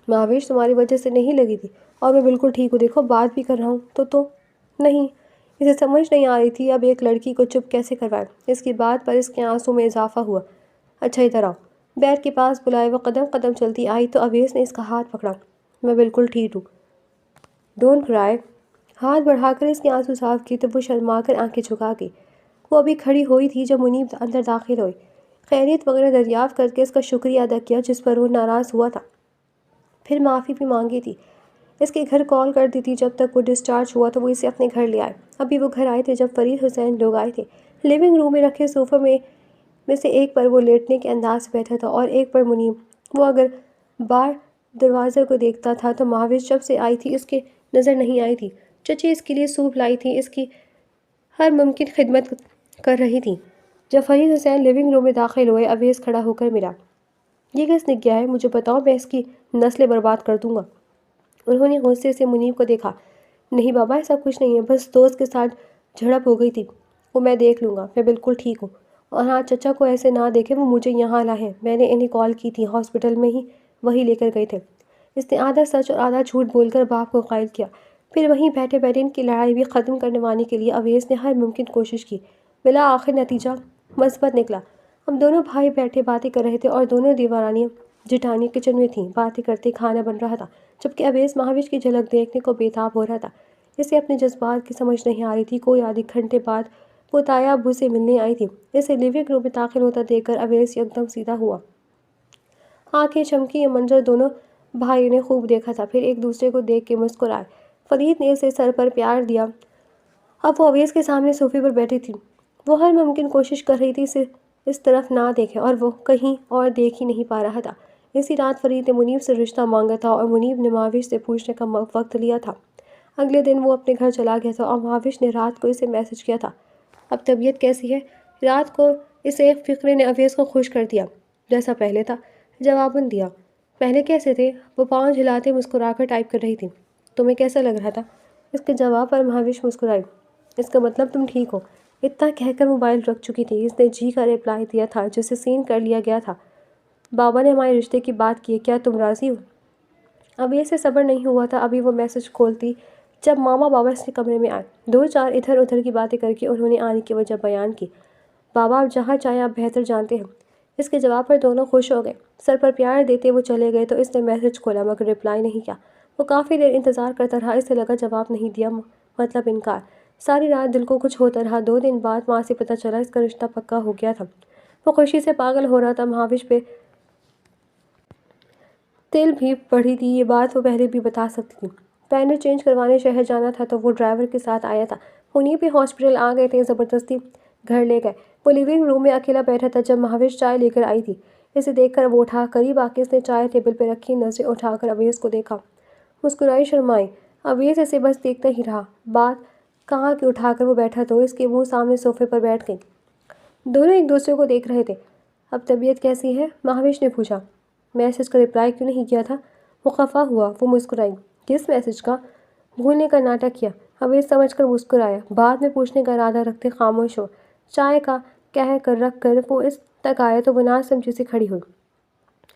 مہاوش تمہاری وجہ سے نہیں لگی تھی، اور میں بالکل ٹھیک ہوں، دیکھو بات بھی کر رہا ہوں تو نہیں۔ اسے سمجھ نہیں آ رہی تھی اب ایک لڑکی کو چپ کیسے کروائے۔ اس کی بات پر اس کے آنسو میں اضافہ ہوا۔ اچھا ادھر آؤ، بیڈ کے پاس بلائے۔ وہ قدم قدم چلتی آئی تو اویس نے اس کا ہاتھ پکڑا۔ میں بالکل ٹھیک ہوں، ڈونٹ کرائے۔ ہاتھ بڑھا کر اس کے آنسو صاف کی تو وہ شرما کر آنکھیں جھکا گئی۔ وہ ابھی کھڑی ہوئی تھی جب منیب اندر داخل ہوئے۔ خیریت وغیرہ دریافت کر کے اس کا شکریہ ادا کیا جس پر وہ ناراض ہوا تھا، پھر معافی بھی مانگی تھی۔ اس کے گھر کال کر دی تھی، جب تک وہ ڈسچارج ہوا تو وہ اسے اپنے گھر لے آئے۔ ابھی وہ گھر آئے تھے جب فرید حسین لوگ آئے تھے۔ لیونگ روم میں رکھے صوفے میں سے ایک پر وہ لیٹنے کے انداز سے بیٹھا تھا اور ایک پر منیب۔ وہ اگر بار دروازے کو دیکھتا تھا تو مہاوش جب سے آئی تھی اس کے نظر نہیں آئی تھی۔ چچی اس کے لیے سوپ لائی تھی، اس کی ہر ممکن خدمت کر رہی تھی۔ جب فرید حسین لیونگ روم میں داخل ہوئے، اویس کھڑا ہو کر ملا۔ یہ کس نے کیا ہے؟ مجھے بتاؤ، میں اس کی نسلیں برباد کر دوں گا۔ انہوں نے غصے سے منیب کو دیکھا۔ نہیں بابا، ایسا کچھ نہیں ہے، بس دوست کے ساتھ جھڑپ ہو گئی تھی۔ وہ میں دیکھ لوں گا، میں بالکل ٹھیک ہوں۔ اور ہاں، چچا کو ایسے نہ دیکھیں، وہ مجھے یہاں لائے ہیں، میں نے انہیں کال کی تھی، ہاسپٹل میں ہی وہی لے کر گئے تھے۔ اس نے آدھا سچ اور آدھا جھوٹ بول کر باپ کو قائل کیا۔ پھر وہیں بیٹھے بیٹھے ان کی لڑائی بھی ختم کروانے کے لیے اویس نے ہر ممکن کوشش کی۔ بالآخر نتیجہ مثبت نکلا۔ اب دونوں بھائی بیٹھے باتیں کر رہے تھے اور دونوں دیورانیاں جٹھانیاں کچن میں تھیں۔ باتیں کرتے کھانا بن رہا تھا، جبکہ اویس مہاوش کی جھلک دیکھنے کو بے تاب ہو رہا تھا۔ اسے اپنے جذبات کی سمجھ نہیں آ رہی تھی۔ کوئی آدھے گھنٹے بعد وہ تایا ابو سے ملنے آئی تھی۔ اسے لیونگ روم میں داخل ہوتا دیکھ کر اویس یکدم سیدھا ہوا۔ آنکھیں چمکی۔ یہ منظر دونوں بھائیوں نے خوب دیکھا تھا، پھر ایک دوسرے کو دیکھ کے مسکرائے۔ فرید نے اسے سر پر پیار دیا۔ اب وہ اویس کے سامنے صوفے پر بیٹھی تھی۔ وہ ہر ممکن کوشش کر رہی تھی اسے اس طرف نہ دیکھے، اور وہ کہیں اور دیکھ ہی نہیں پا رہا تھا۔ اسی رات فرید نے منیب سے رشتہ مانگا تھا اور منیب نے مہاوش سے پوچھنے کا وقت لیا تھا۔ اگلے دن وہ اپنے گھر چلا گیا تھا اور مہاوش نے رات کو اسے میسج کیا تھا، اب طبیعت کیسی ہے؟ رات کو اسے فکرے نے اویس کو خوش کر دیا، جیسا پہلے تھا۔ جواباً دیا، پہلے کیسے تھے؟ وہ پاؤں جھلاتے مسکرا کر ٹائپ کر رہی تھی۔ تمہیں کیسا لگ رہا تھا؟ اس کے جواب پر مہاوش مسکرائی۔ اس کا مطلب تم ٹھیک ہو؟ اتنا کہہ کر موبائل رکھ چکی تھی۔ اس نے جی کا رپلائی دیا تھا جسے سین کر لیا گیا تھا۔ بابا نے ہمارے رشتے کی بات کی ہے، کیا تم راضی ہو؟ اویس سے صبر نہیں ہوا تھا ابھی وہ میسج کھولتی جب ماما بابا سے کمرے میں آئے۔ دو چار ادھر ادھر کی باتیں کر کے انہوں نے آنے کی وجہ بیان کی۔ بابا آپ جہاں چاہیں آپ بہتر جانتے ہیں۔ اس کے جواب پر دونوں خوش ہو گئے۔ سر پر پیار دیتے وہ چلے گئے تو اس نے میسج کھولا مگر رپلائی نہیں کیا۔ وہ کافی دیر انتظار کرتا رہا، اسے لگا جواب نہیں دیا مطلب انکار۔ ساری رات دل کو کچھ ہوتا رہا۔ 2 دن بعد ماں سے پتہ چلا اس کا رشتہ پکا ہو گیا تھا۔ وہ خوشی سے پاگل ہو رہا تھا۔ مہاوش پہ تل بھی پڑھی تھی، یہ بات وہ پہلے بھی بتا سکتی تھی۔ پینر چینج کروانے شہر جانا تھا تو وہ ڈرائیور کے ساتھ آیا تھا۔ منیب بھی ہاسپٹل آ گئے تھے، زبردستی گھر لے گئے۔ وہ لیونگ روم میں اکیلا بیٹھا تھا جب مہاوش چائے لے کر آئی تھی۔ اسے دیکھ کر وہ اٹھا، قریب آ کے اس نے چائے ٹیبل پہ رکھی، نظریں اٹھا کر اویس کو دیکھا۔ مسکرائی، شرمائی۔ اویس اسے بس دیکھتا ہی رہا۔ بات کہاں کہ اٹھا کر وہ بیٹھا تو اس کے منہ سامنے صوفے پر بیٹھ گئی۔ دونوں ایک دوسرے کو دیکھ رہے تھے۔ اب طبیعت کیسی ہے؟ مہاوش نے پوچھا۔ میسج کا رپلائی کیوں نہیں کیا تھا؟ وہ خفا ہوا۔ وہ مسکرائی۔ کس میسج کا؟ بھولنے کا ناٹک کیا۔ اویس سمجھ کر مسکرایا۔ بعد میں پوچھنے کا ارادہ رکھتے خاموش ہو۔ چائے کا کہہ کر رکھ کر وہ اس تک آیا تو وہ نہ سمجھی سے کھڑی ہوئی۔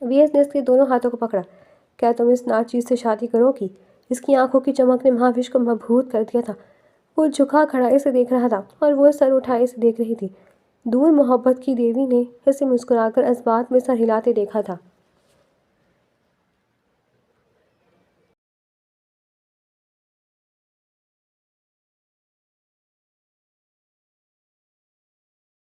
اویس نے اس کے دونوں ہاتھوں کو پکڑا۔ کیا تم اس ناچیز سے شادی کرو گی؟ اس کی آنکھوں کی چمک نے مہاوش کو مبہوت کر دیا تھا۔ وہ جھکا کھڑا اسے دیکھ رہا تھا اور وہ سر اٹھائے اسے دیکھ رہی تھی۔ دور محبت کی دیوی نے اسے مسکرا کر اثبات میں سر ہلاتے دیکھا تھا۔